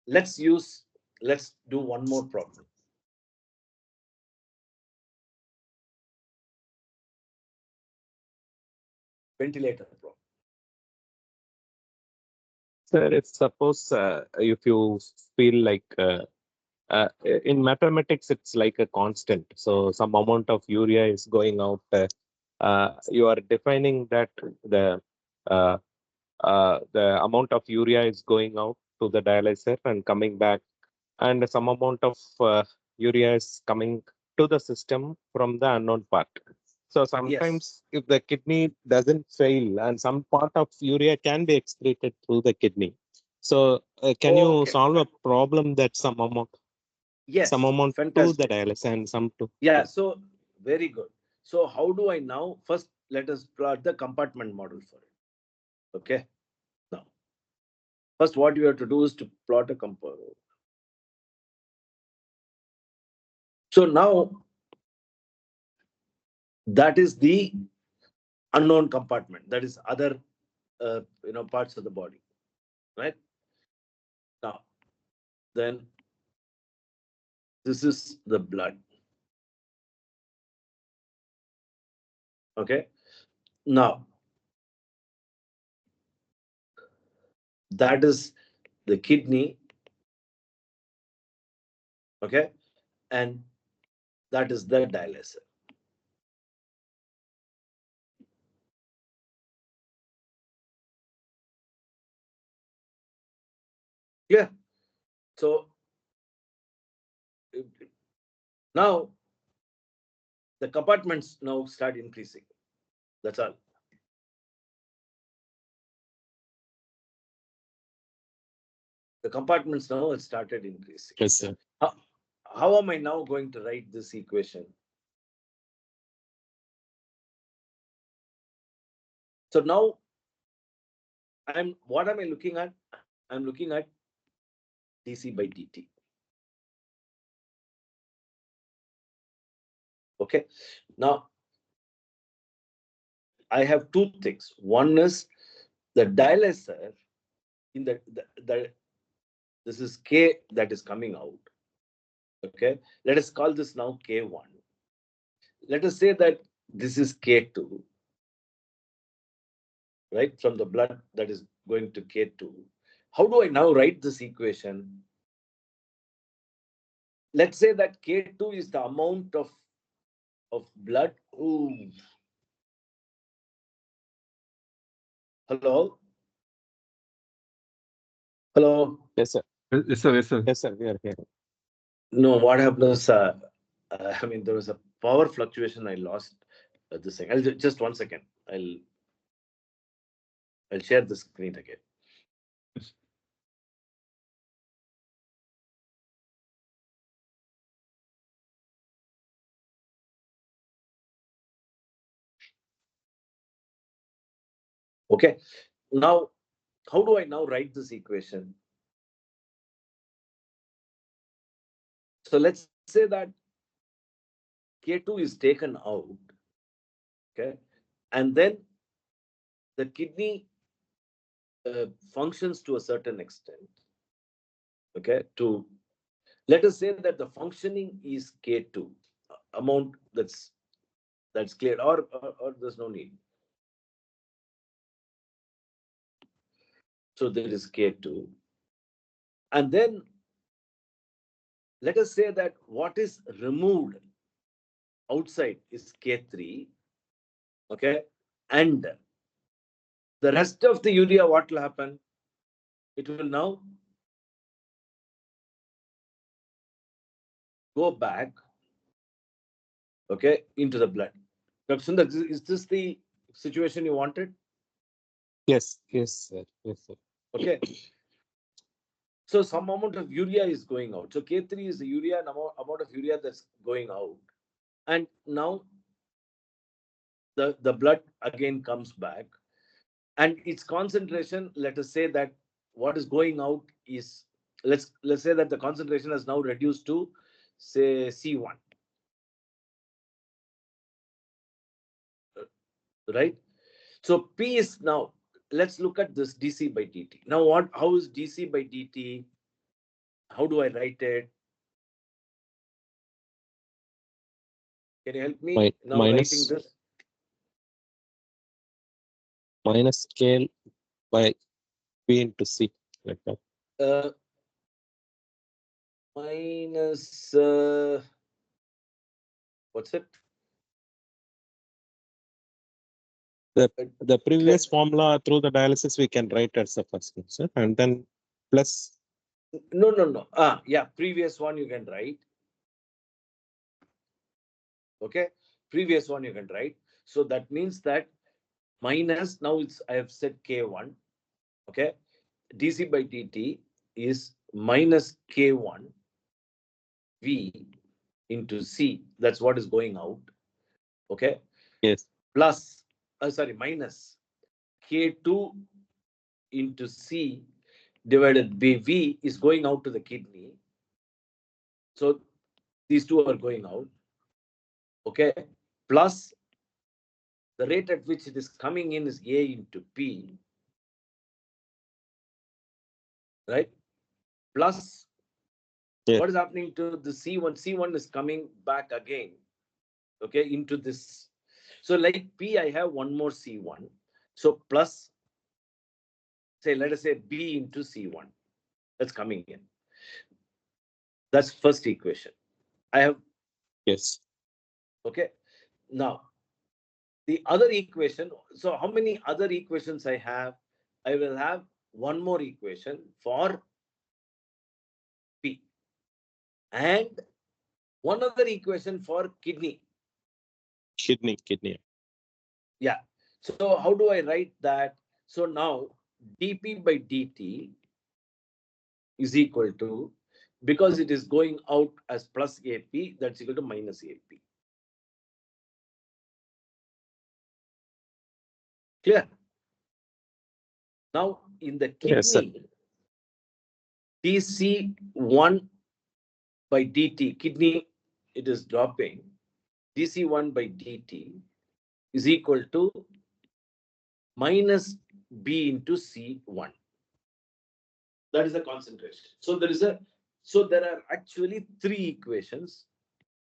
S1: let's do one more problem. ventilator problem.
S4: Sir, if suppose if you feel like in mathematics, it's like a constant. So some amount of urea is going out. You are defining that the uh, the amount of urea is going out to the dialyzer and coming back, and some amount of urea is coming to the system from the unknown part. So sometimes if the kidney doesn't fail and some part of urea can be excreted through the kidney. So can you
S1: Okay.
S4: solve a problem that some amount
S1: Yes,
S4: to the
S1: fantastic.
S4: dialysis and some to
S1: Yeah, so very good. So how do I now, first let us plot the compartment model for it. Okay. Now, first what you have to do is to plot a compartment. So now that is the unknown compartment. That is other parts of the body, right? Now, then this is the blood. Okay. Now, that is the kidney. Okay. And that is the dialyzer. Yeah. So now the compartments now start increasing. That's all. The compartments now have started increasing.
S4: yes, sir.
S1: How am I now going to write this equation? So now what am I looking at? I'm looking at dc by dt. Okay. Now I have two things. One is the dialyzer in the this is K that is coming out. Okay. Let us call this now K1. Let us say that this is K2, right? From the blood that is going to K2. How do I now write this equation? Let's say that K2 is the amount of blood. Ooh. Hello? Hello?
S4: Yes, sir.
S2: Yes, sir. Yes, sir.
S4: Yes, sir. We are here.
S1: No, what happened is, I mean, there was a power fluctuation. I lost this thing. Just 1 second. I'll share the screen again.
S2: Yes.
S1: Okay. Now, how do I now write this equation? So let's say that K2 is taken out. Okay. And then the kidney functions to a certain extent. Okay. Let us say that the functioning is K2 amount that's cleared, or there's no need. So there is K2. And then let us say that what is removed outside is K3. Okay. And the rest of the urea, what will happen? It will now go back, okay, into the blood. Dr. Sundar, is this the situation you wanted?
S4: Yes, yes, sir. Yes, sir.
S1: Okay. So some amount of urea is going out. So K3 is the urea, and amount of urea that's going out. And now the blood again comes back. And its concentration, let us say that what is going out is, let's say that the concentration has now reduced to, say, C1. Right? So P is now, let's look at this dc by dt. Now how is dc by dt? How do I write it? Can you help me now writing
S4: Minus
S1: this?
S4: minus scale by B into C, like that.
S1: Minus what's it?
S4: The previous formula through the dialysis we can write as the first answer, and then plus.
S1: No. Yeah, previous one you can write. Okay, previous one you can write. So that means that minus, now it's, I have said K1. Okay, dc by dt is minus K1 V into C. That's what is going out. Okay,
S4: Yes.
S1: plus, sorry, minus K2 into C divided by V is going out to the kidney. So these two are going out. Okay, plus the rate at which it is coming in is A into P, right? Plus,
S4: yes.
S1: what is happening to the C1? C1 is coming back again, okay, into this. So like P, I have one more C1. So plus, say, let us say B into C1. That's coming in. That's first equation. I have,
S4: Yes.
S1: okay. Now, the other equation, so how many other equations I have? I will have one more equation for P and one other equation for kidney.
S4: Kidney.
S1: Yeah. So how do I write that? So now dp by dt is equal to, because it is going out as plus AP, that's equal to minus AP. Clear? Now in the
S4: Yes, sir.
S1: kidney, dc1 by dt, kidney, it is dropping. dc1 by dt is equal to minus B into C1. That is the concentration. So there are actually three equations,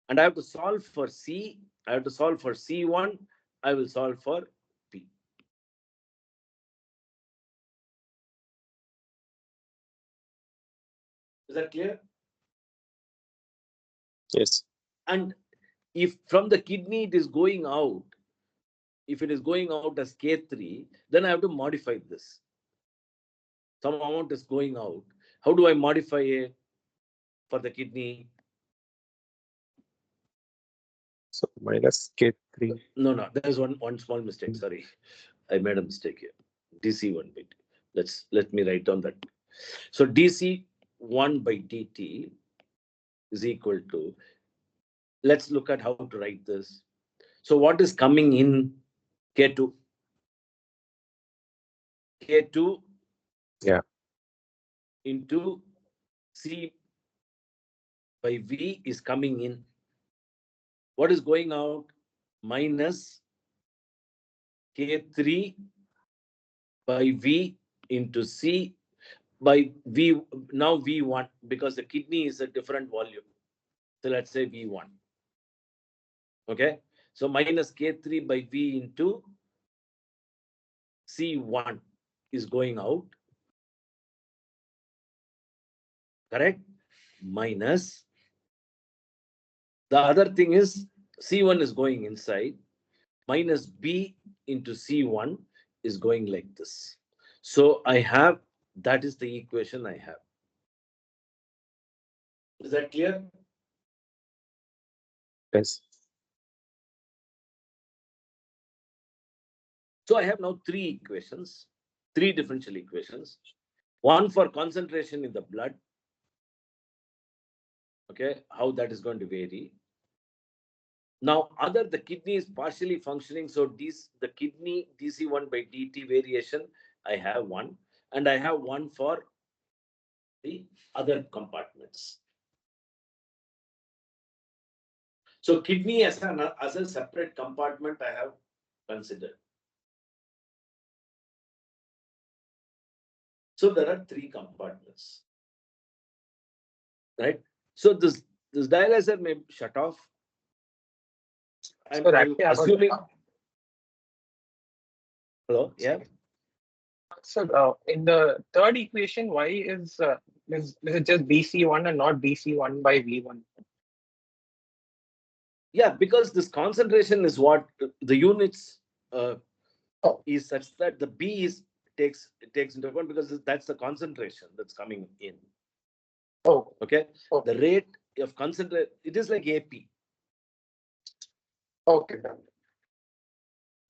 S1: and I have to solve for C. I have to solve for C1. I will solve for P. Is that clear?
S4: Yes.
S1: And if from the kidney it is going out, if it is going out as K3, then I have to modify this. Some amount is going out. How do I modify it for the kidney?
S4: So minus K3.
S1: No, there is one small mistake. Sorry, I made a mistake here. DC1 by dt. Let me write down that. So DC1 by dt is equal to, let's look at how to write this. So what is coming in K2? K2
S4: Yeah.
S1: into C by V is coming in. What is going out? Minus K3 by V into C by V, now V1, because the kidney is a different volume. So let's say V1. Okay. So minus K3 by V into C1 is going out. Correct? Minus. The other thing is C1 is going inside. Minus B into C1 is going like this. So I have, that is the equation I have. Is that clear?
S4: Yes.
S1: So I have now three equations, three differential equations. One for concentration in the blood. Okay, how that is going to vary. Now, the kidney is partially functioning. So the kidney DC1 by dt variation, I have one, and I have one for the other compartments. So kidney as a separate compartment I have considered. So there are three compartments, right? So this dialyzer may shut off. I'm assuming. Hello, yeah.
S3: So in the third equation, why is it just BC1 and not BC1 by V1?
S1: Yeah, because this concentration is what the units
S3: Oh.
S1: is such that the B is takes into account, because that's the concentration that's coming in.
S3: Oh,
S1: Okay,
S3: okay.
S1: the rate of concentration, it is like AP.
S3: Okay, done.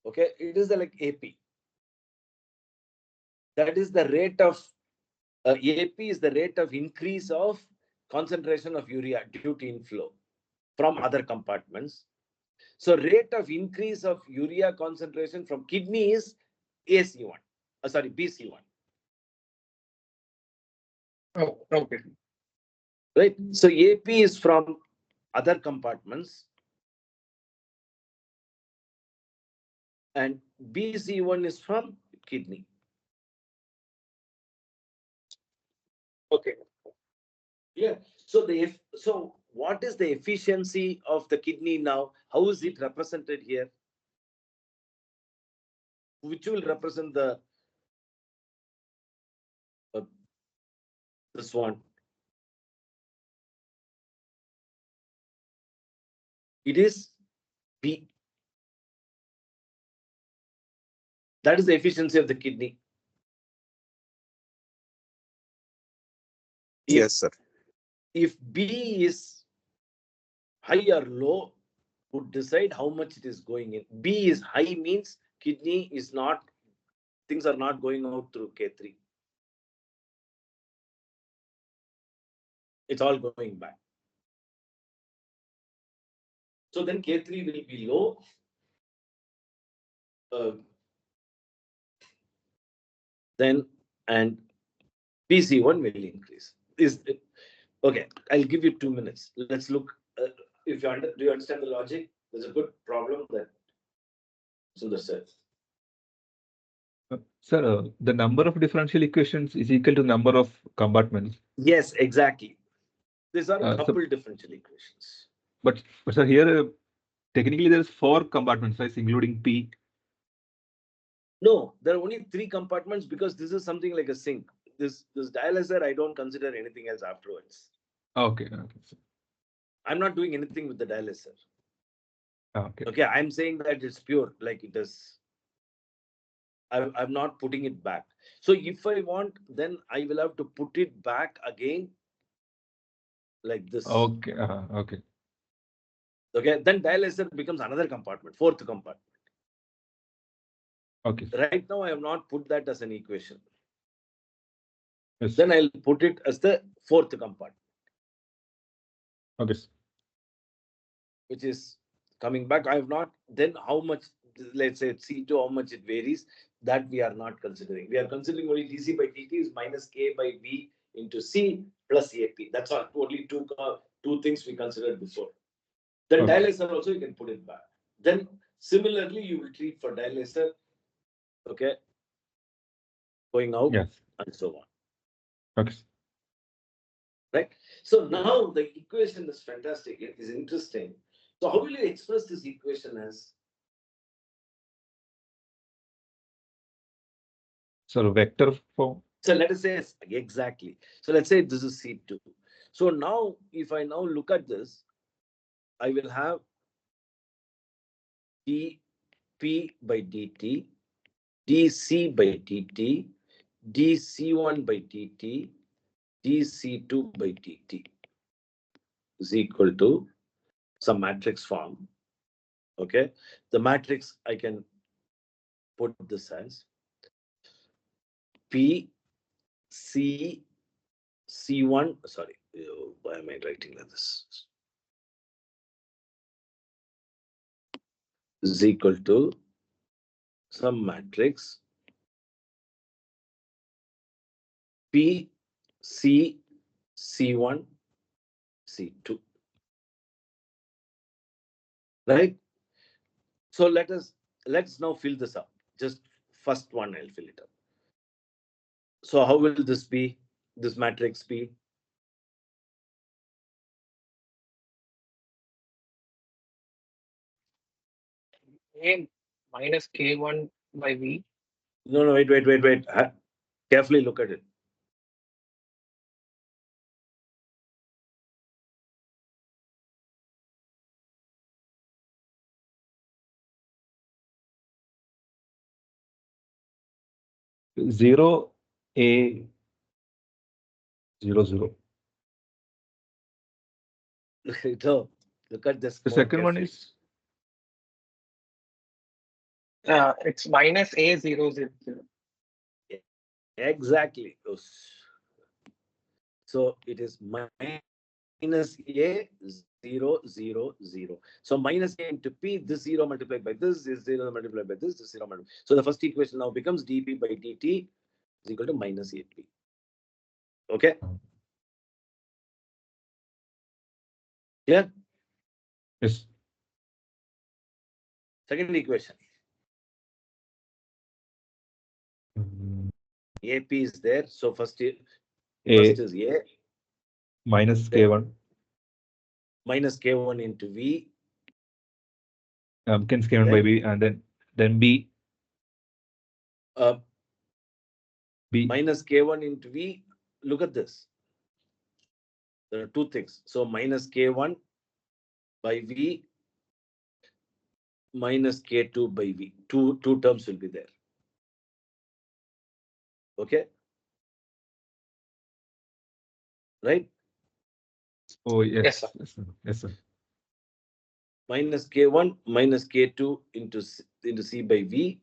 S1: Okay, it is like AP. That is the rate of AP is the rate of increase of concentration of urea due to inflow from other compartments. So rate of increase of urea concentration from kidney is AC1. Sorry, BC1.
S3: Oh, okay.
S1: Right. So AP is from other compartments, and BC1 is from kidney.
S3: Okay.
S1: Yeah. So what is the efficiency of the kidney now? How is it represented here? Which will represent the this one? It is B. That is the efficiency of the kidney.
S4: Yes, sir.
S1: If B is high or low, would decide how much it is going in. B is high means kidney is not, things are not going out through K3. It's all going back. So then K3 will be low. Then and PC1 will increase. Is okay? I'll give you 2 minutes. Let's look. If you do you understand the logic? There's a good problem that Sundar said.
S2: Sir, the number of differential equations is equal to number of compartments.
S1: Yes, exactly. These are a
S2: So-
S1: couple differential equations.
S2: But sir, here technically there's 4 compartments, right, including P.
S1: No, there are only 3 compartments because this is something like a sink. This dialyzer, I don't consider anything else afterwards.
S2: Okay. Okay.
S1: I'm not doing anything with the dialyzer.
S2: Okay.
S1: Okay, I'm saying that it's pure, like it is. I'm not putting it back. So if I want, then I will have to put it back again like this.
S2: Okay. Okay.
S1: Okay, then dialyzer becomes another compartment, 4th compartment.
S2: Okay.
S1: Right now, I have not put that as an equation.
S2: Yes.
S1: Then I'll put it as the 4th compartment.
S2: Okay.
S1: Which is coming back. I have not, then how much, let's say C2, how much it varies, that we are not considering. We are considering only dC by dt is minus K by V into C plus AP. That's all, only two things we considered before. Then
S2: Okay.
S1: dialyzer also you can put it back. Then similarly, you will treat for dialyzer, okay, going out,
S2: Yes.
S1: and so on.
S2: Okay.
S1: Right? So now the equation is fantastic. It is interesting. So how will you express this equation as?
S2: So vector form.
S1: So let us say exactly. So let's say this is C2. So now if I now look at this, I will have dP by dt, dC by dt, dC1 by dt, dC2 by dt is equal to some matrix form. Okay, the matrix I can put this as P C C1. Sorry, why am I writing like this? Is equal to some matrix P C C1 C2. Right? So let's now fill this up. Just first one, I'll fill it up. So how will this be? This matrix be?
S3: A minus K1 by V
S1: No, wait. Carefully look at it.
S2: Zero A 00.
S1: No, look at this.
S2: The
S1: more
S2: second one
S1: carefully.
S2: is
S3: It's minus A000.
S1: Exactly. So it is minus A 000. So minus A into P, this 0 multiplied by this is 0 multiplied by this 0 multiplied. So the first equation now becomes dP by dt is equal to minus 8P. Okay? Clear?
S2: yes.
S1: Second equation.
S2: Mm,
S1: AP is there. So first
S2: A
S1: is A
S2: minus
S1: then
S2: K1
S1: minus K1 into V.
S2: becomes K1 by
S1: Then
S2: B, and then B
S1: minus K1 into V. Look at this. There are two things. So minus K1 by V minus K2 by V. Two terms will be there. Okay? Right?
S2: Oh yes,
S3: Yes, sir.
S2: yes, sir.
S1: Minus K1 minus K2 into C by V.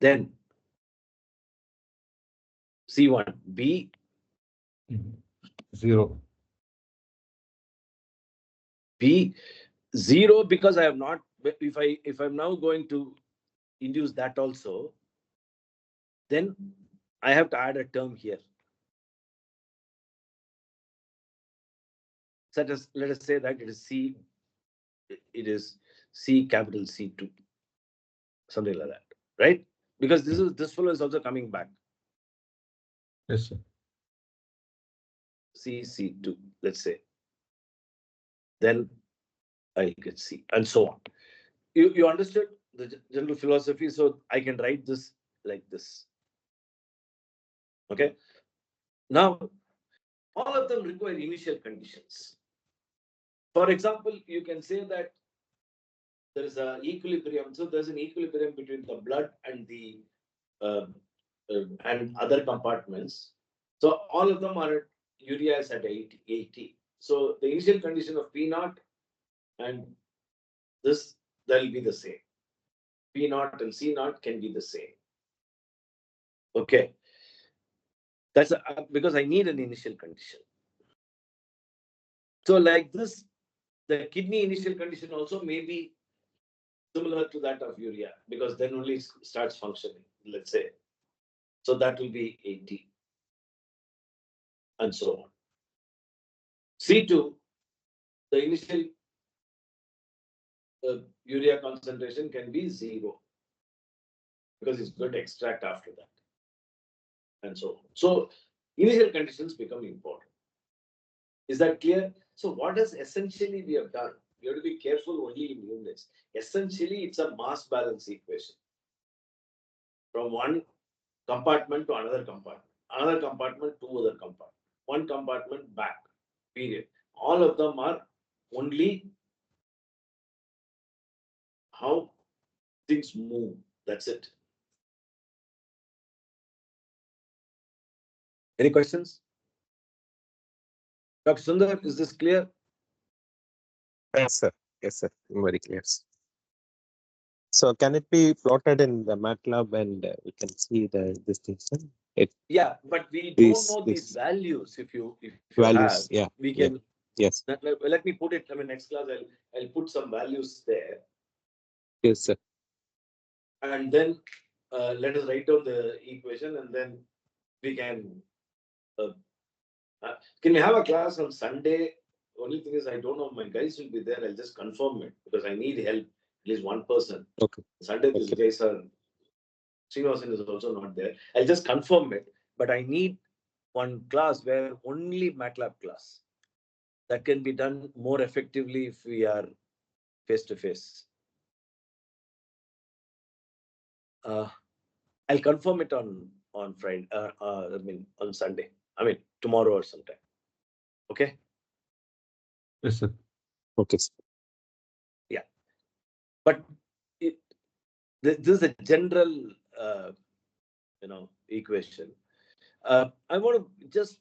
S1: Then C1 B
S2: Mhm. 0.
S1: B 0 because I have not. If I'm now going to induce that also, then I have to add a term here. Such as, let us say that it is C. It is C capital C2, something like that, right? Because this fellow is also coming back.
S2: Yes, sir.
S1: C2, let's say. Then I'll get C, and so on. You understood the general philosophy, so I can write this like this. Okay. Now, all of them require initial conditions. For example, you can say that there is an equilibrium. So there's an equilibrium between the blood and the and other compartments. So all of them are urea is at 80. So the initial condition of P naught and this, they'll be the same. P naught and C naught can be the same. Okay. That's because I need an initial condition. So like this, the kidney initial condition also may be similar to that of urea because then only it starts functioning, let's say. So that will be 80 and so on. C2, the initial urea concentration can be 0 because it's going to extract after that and so on. So initial conditions become important. Is that clear? So what is essentially we have done? You have to be careful only in units. Essentially, it's a mass balance equation from one compartment to another compartment to other compartment, one compartment back, period. All of them are only how things move. That's it. Any questions? Dr. Sundar, is this clear?
S4: Yes, sir. Yes, sir. Very clear. So can it be plotted in the MATLAB and we can see the distinction?
S1: Yeah, but we don't
S4: These
S1: know these values. If you
S4: values,
S1: have,
S4: yeah,
S1: we
S4: yeah.
S1: can.
S4: Yes,
S1: Let me put it. I mean, next class I'll put some values there,
S4: yes, sir.
S1: and then let us write down the equation, and then we can. Can we have a class on Sunday? Only thing is, I don't know. My guys will be there. I'll just confirm it because I need help. At least one person.
S4: Okay.
S1: Sunday, these
S4: Okay.
S1: guys are. Srinivasan is also not there. I'll just confirm it, but I need one class where only MATLAB class. That can be done more effectively if we are face to face. I'll confirm it on Friday. I mean on Sunday. I mean tomorrow or sometime. Okay.
S2: Yes, sir.
S4: Okay.
S1: But it, this is a general, equation. I want to just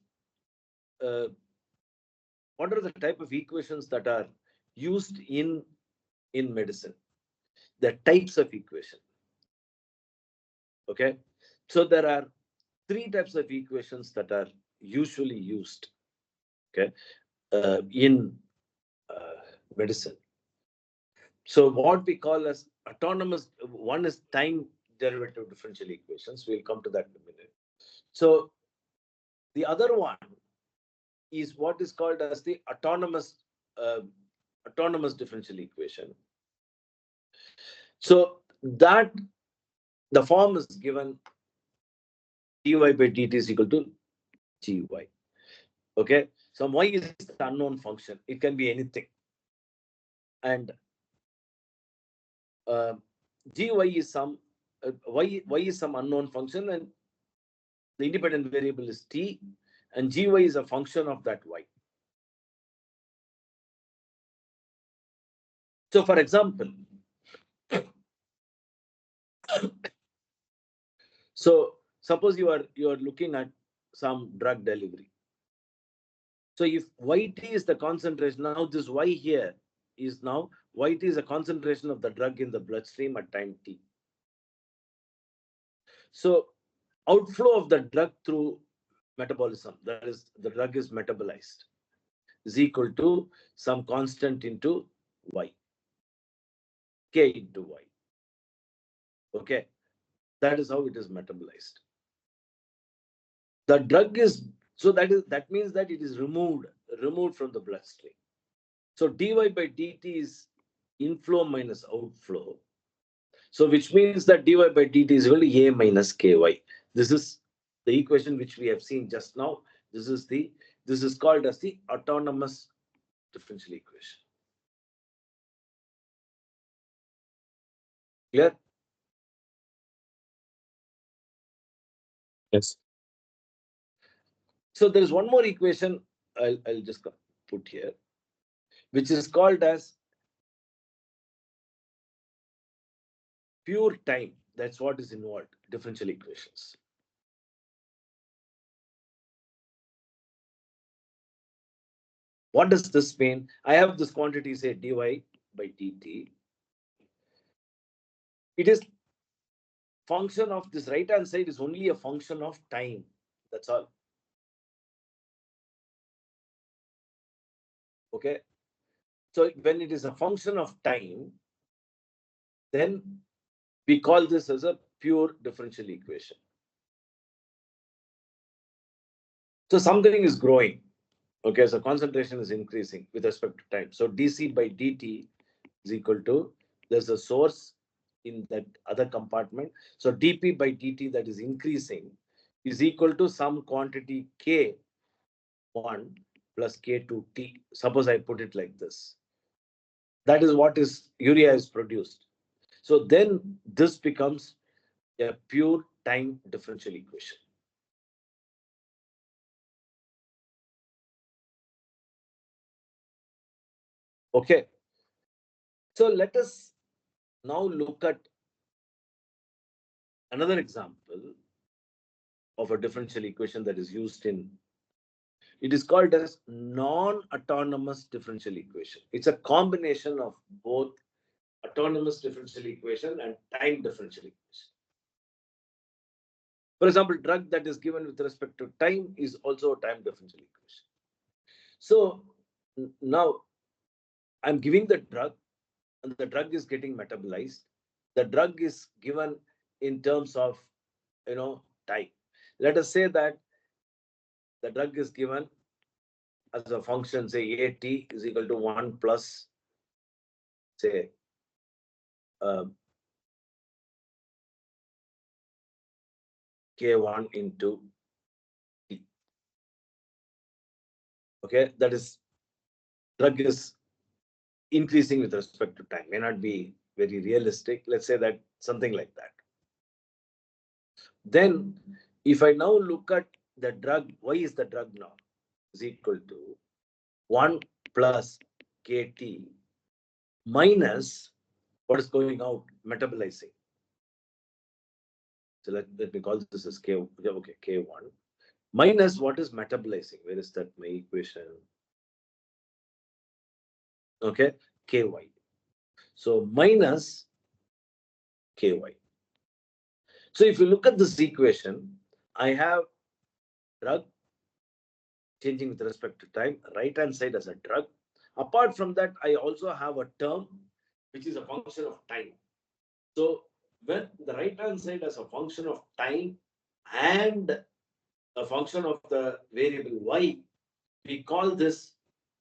S1: what are the type of equations that are used in medicine? The types of equation. Okay, so there are three types of equations that are usually used. Okay, in medicine. So what we call as autonomous, one is time derivative differential equations. We'll come to that in a minute. So the other one is what is called as the autonomous differential equation. So that the form is given dy by dt is equal to gy. Okay, so y is the unknown function. It can be anything, and gy is some y is some unknown function, and the independent variable is t, and gy is a function of that y. So, for example, so suppose you are looking at some drug delivery. So if yt is the concentration, now this y here is now yt is a concentration of the drug in the bloodstream at time t. So outflow of the drug through metabolism, that is the drug is metabolized, is equal to some constant into y, k into y. Okay, that is how it is metabolized. The drug is, so that means that it is removed from the bloodstream. So dy by dt is inflow minus outflow. So which means that dy by dt is equal to a minus ky. This is the equation which we have seen just now. This is called as the autonomous differential equation. Clear?
S4: Yes.
S1: So there is one more equation I'll just put here, which is called as pure time. That's what is involved, differential equations. What does this mean? I have this quantity, say dy by dt. It is function of this right hand side is only a function of time. That's all. Okay. So when it is a function of time, then we call this as a pure differential equation. So something is growing. Okay, so concentration is increasing with respect to time. So dc by dt is equal to, there's a source in that other compartment. So dp by dt that is increasing is equal to some quantity k1 plus k2t. Suppose I put it like this. That is what is urea is produced. So then this becomes a pure time differential equation. Okay. So let us now look at another example of a differential equation that is used in. It is called as non-autonomous differential equation. It's a combination of both autonomous differential equation and time differential equation. For example, drug that is given with respect to time is also a time differential equation. So now I'm giving the drug, and the drug is getting metabolized. The drug is given in terms of time. Let us say that the drug is given as a function, say at is equal to 1 plus, say, k1 into t. Okay, that is, drug is increasing with respect to time. May not be very realistic. Let's say that something like that. Then if I now look at the drug, why is the drug now is equal to 1 plus KT minus what is going out, metabolizing. So let me call this as K, okay, K1 minus what is metabolizing. Where is that my equation? Okay, KY. So minus KY. So if you look at this equation, I have drug changing with respect to time, right hand side as a drug. Apart from that, I also have a term which is a function of time. So when the right hand side as a function of time and a function of the variable y, we call this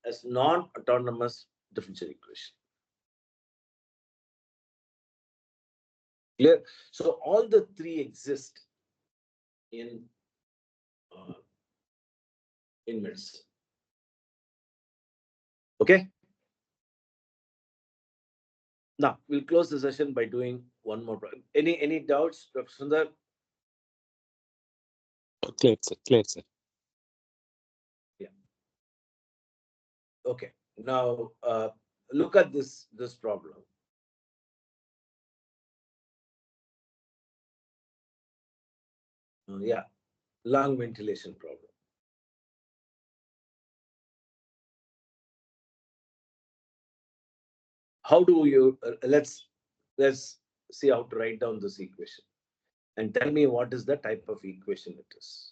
S1: as non-autonomous differential equation. Clear? So all the three exist in medicine. Okay. Now we'll close the session by doing one more problem. Any doubts, Dr. Sundar?
S4: Clear, sir. Clear, sir.
S1: Yeah. Okay. Now look at this problem. Yeah, lung ventilation problem. How do you let's see how to write down this equation and tell me what is the type of equation it is.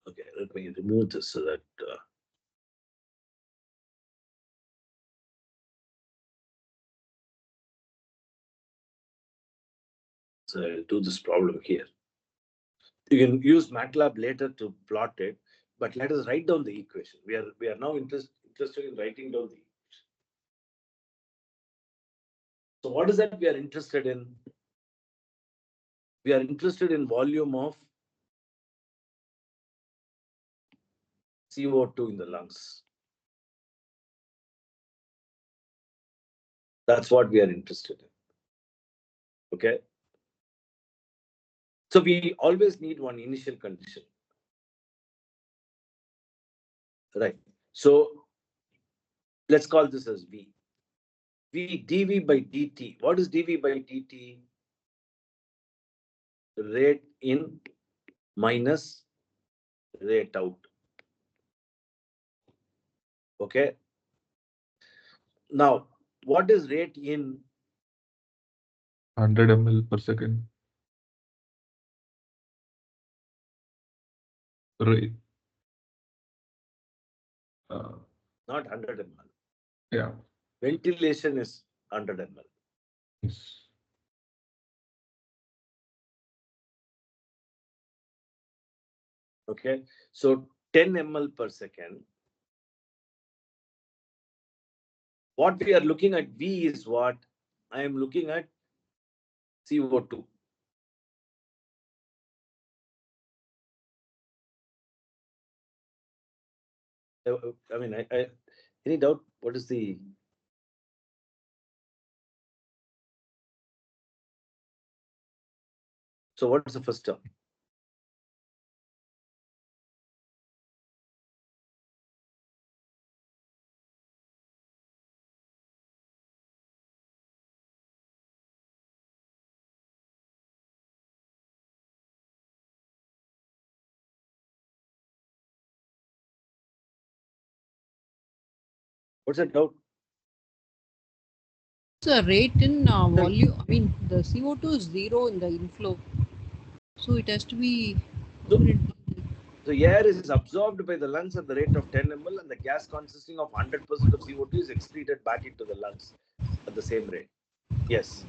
S1: Okay, let me remove this so that so I'll do this problem here. You can use MATLAB later to plot it, but let us write down the equation. We are now interested in writing down the equation. So what is that we are interested in? We are interested in volume of CO2 in the lungs. That's what we are interested in. Okay. So we always need one initial condition. Right. So let's call this as V. V dV by dt. What is dV by dt? Rate in minus rate out. Okay. Now, what is rate in?
S2: 100 ml per second. Right.
S1: Not 100 ml.
S2: Yeah.
S1: Ventilation is 100 ml.
S2: Yes.
S1: Okay. So 10 ml per second. What we are looking at V is what? I am looking at CO2. I mean, any doubt? What is the? So what's the first term? What's the doubt?
S5: The rate in volume, I mean, the CO2 is zero in the inflow. So it has to be.
S1: So air is absorbed by the lungs at the rate of 10 ml, and the gas consisting of 100% of CO2 is excreted back into the lungs at the same rate. Yes.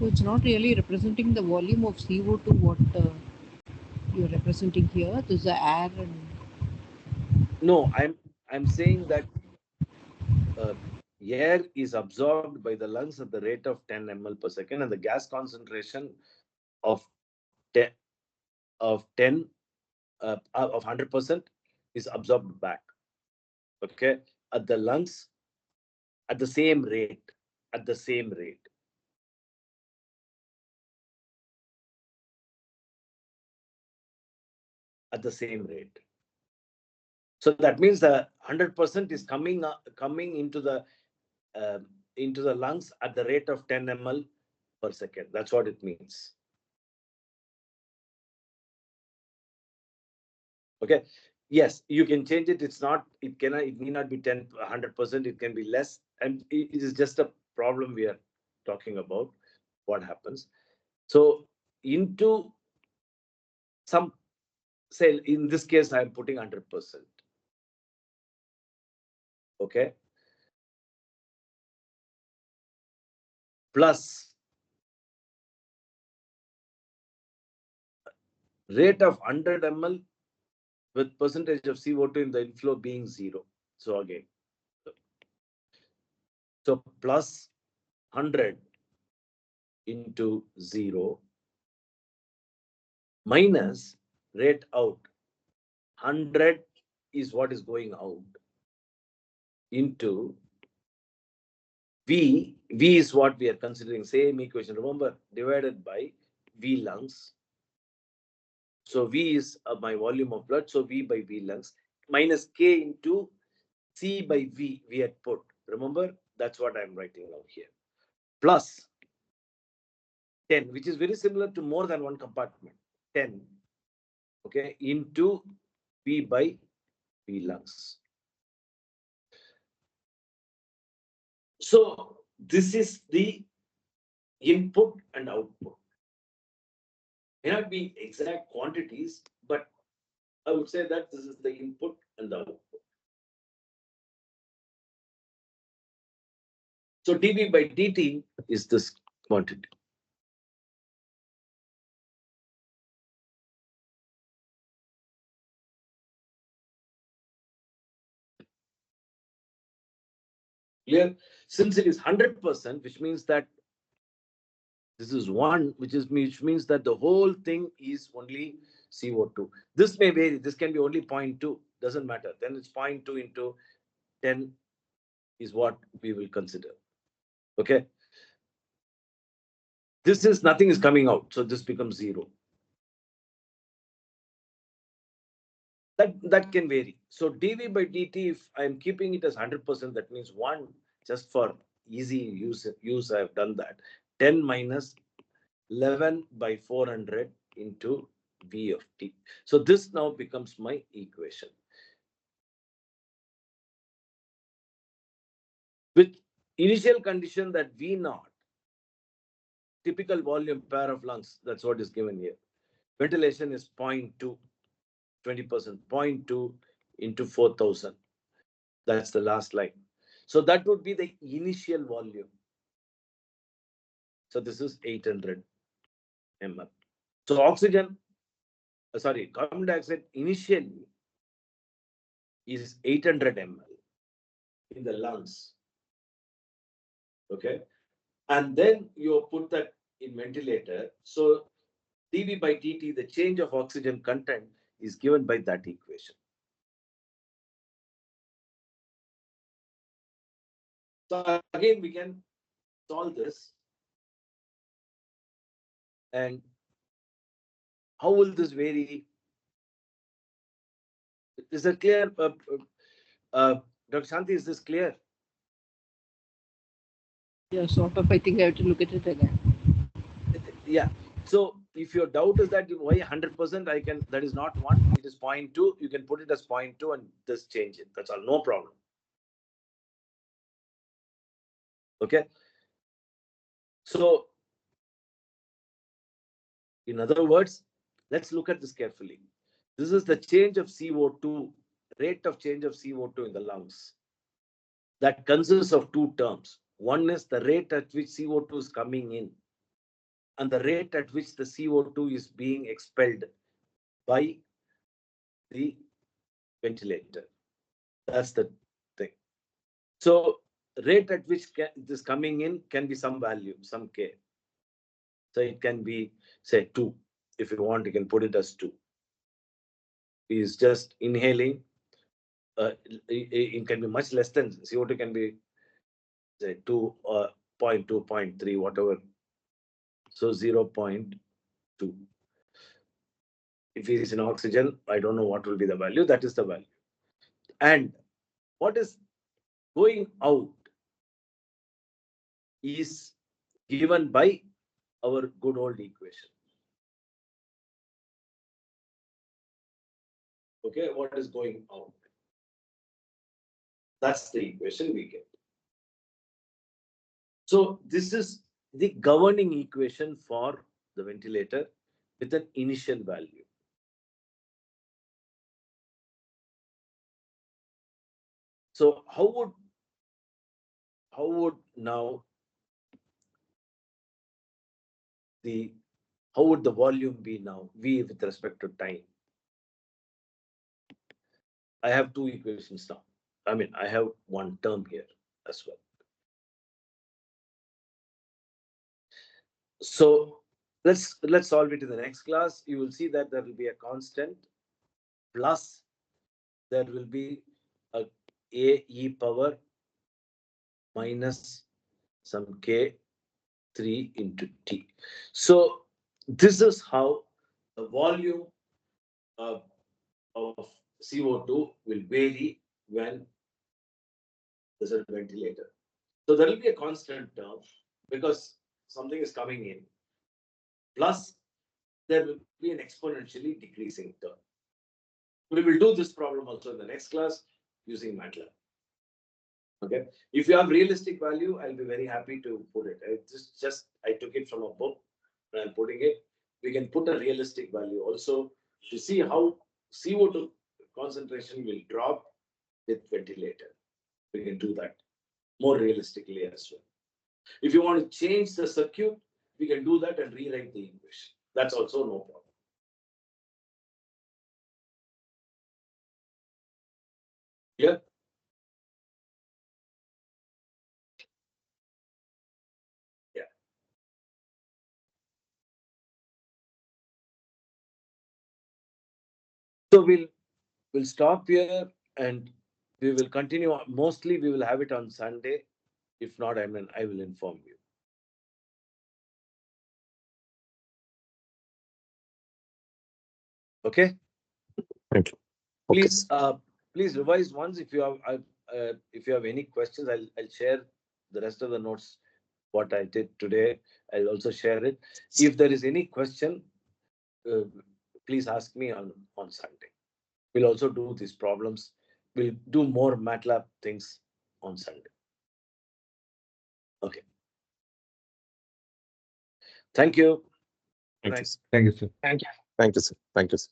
S5: So it's not really representing the volume of CO2 what you're representing here. There's the air and
S1: No, I'm saying that uh, air is absorbed by the lungs at the rate of 10 ml per second, and the gas concentration of 10 of 100% is absorbed back. Okay, at the lungs at the same rate, at the same rate. At the same rate. So that means the 100% is coming into the lungs at the rate of 10 ml per second. That's what it means. Okay. Yes, you can change it. It's not. It need not be 100%. It can be less, and it is just a problem we are talking about. What happens? So into some, say in this case, I am putting 100%. Okay. Plus rate of 100 ml with percentage of CO2 in the inflow being 0. So again, so plus 100 into 0 minus rate out. 100 is what is going out into V. V is what we are considering, same equation. Remember, divided by V lungs. So V is my volume of blood. So V by V lungs minus K into C by V we had put. Remember, that's what I'm writing now here. Plus 10, which is very similar to more than one compartment. 10, okay, into V by V lungs. So this is the input and output. May not be exact quantities, but I would say that this is the input and the output. So dV by dt is this quantity. Clear? Since it is 100%, which means that this is 1, which means that the whole thing is only CO2. This may vary. This can be only 0.2. Doesn't matter. Then it's 0.2 into 10 is what we will consider. Okay. This is nothing is coming out. So this becomes 0. That can vary. So dV by dt, if I'm keeping it as 100%, that means 1, just for easy use, I've done that. 10 minus 11 by 400 into V of t. So this now becomes my equation. With initial condition that V naught, typical volume pair of lungs, that's what is given here. Ventilation is 0.2, 20%, 0.2 into 4,000. That's the last line. So that would be the initial volume. So this is 800 ml. So oxygen, carbon dioxide initially is 800 ml in the lungs. Okay. And then you put that in ventilator. So dV by dt, the change of oxygen content is given by that equation. So again, we can solve this. And how will this vary? Is that clear? Dr. Shanti, is this clear?
S5: yeah, sort of. I think I have to look at it again.
S1: Yeah. So if your doubt is that why 100%, that is not 1, it is 0.2. You can put it as 0.2 and just change it. That's all, no problem. Okay. So in other words, let's look at this carefully. This is the change of CO2, rate of change of CO2 in the lungs. That consists of 2 terms. One is the rate at which CO2 is coming in. and the rate at which the CO2 is being expelled by the ventilator. That's the thing. So rate at which this coming in can be some value, some K. So it can be, say, 2. If you want, you can put it as 2. Is just inhaling. It can be much less than CO2 can be, say, 2 or 0.2, 0.3, whatever. So 0.2. If it is in oxygen, I don't know what will be the value. That is the value. And what is going out is given by our good old equation. Okay, what is going out? That's the equation we get. So this is the governing equation for the ventilator with an initial value. So how would now how would the volume be now, V with respect to time? I have two equations now. I mean, I have one term here as well. So let's solve it in the next class. You will see that there will be a constant plus there will be a e power minus some k 3 into t. So this is how the volume of CO2 will vary when there's a ventilator. So there will be a constant term because something is coming in, plus there will be an exponentially decreasing term. We will do this problem also in the next class using MATLAB. Okay. If you have realistic value, I'll be very happy to put it. I took it from a book and I'm putting it. We can put a realistic value also to see how CO2 concentration will drop with ventilator. We can do that more realistically as well. If you want to change the circuit, we can do that and rewrite the equation. That's also no problem. Yeah. Yeah. So we'll stop here and we will continue. Mostly we will have it on Sunday. If not, I will inform you. Okay.
S4: Thank you.
S1: Please, please revise once. If you have any questions, I'll share the rest of the notes. What I did today, I'll also share it. If there is any question, please ask me on Sunday. We'll also do these problems. We'll do more MATLAB things on Sunday. Okay. Thank you.
S4: Thank you.
S2: Thank you, sir.
S3: Thank you.
S4: Thank you, sir. Thank you, sir.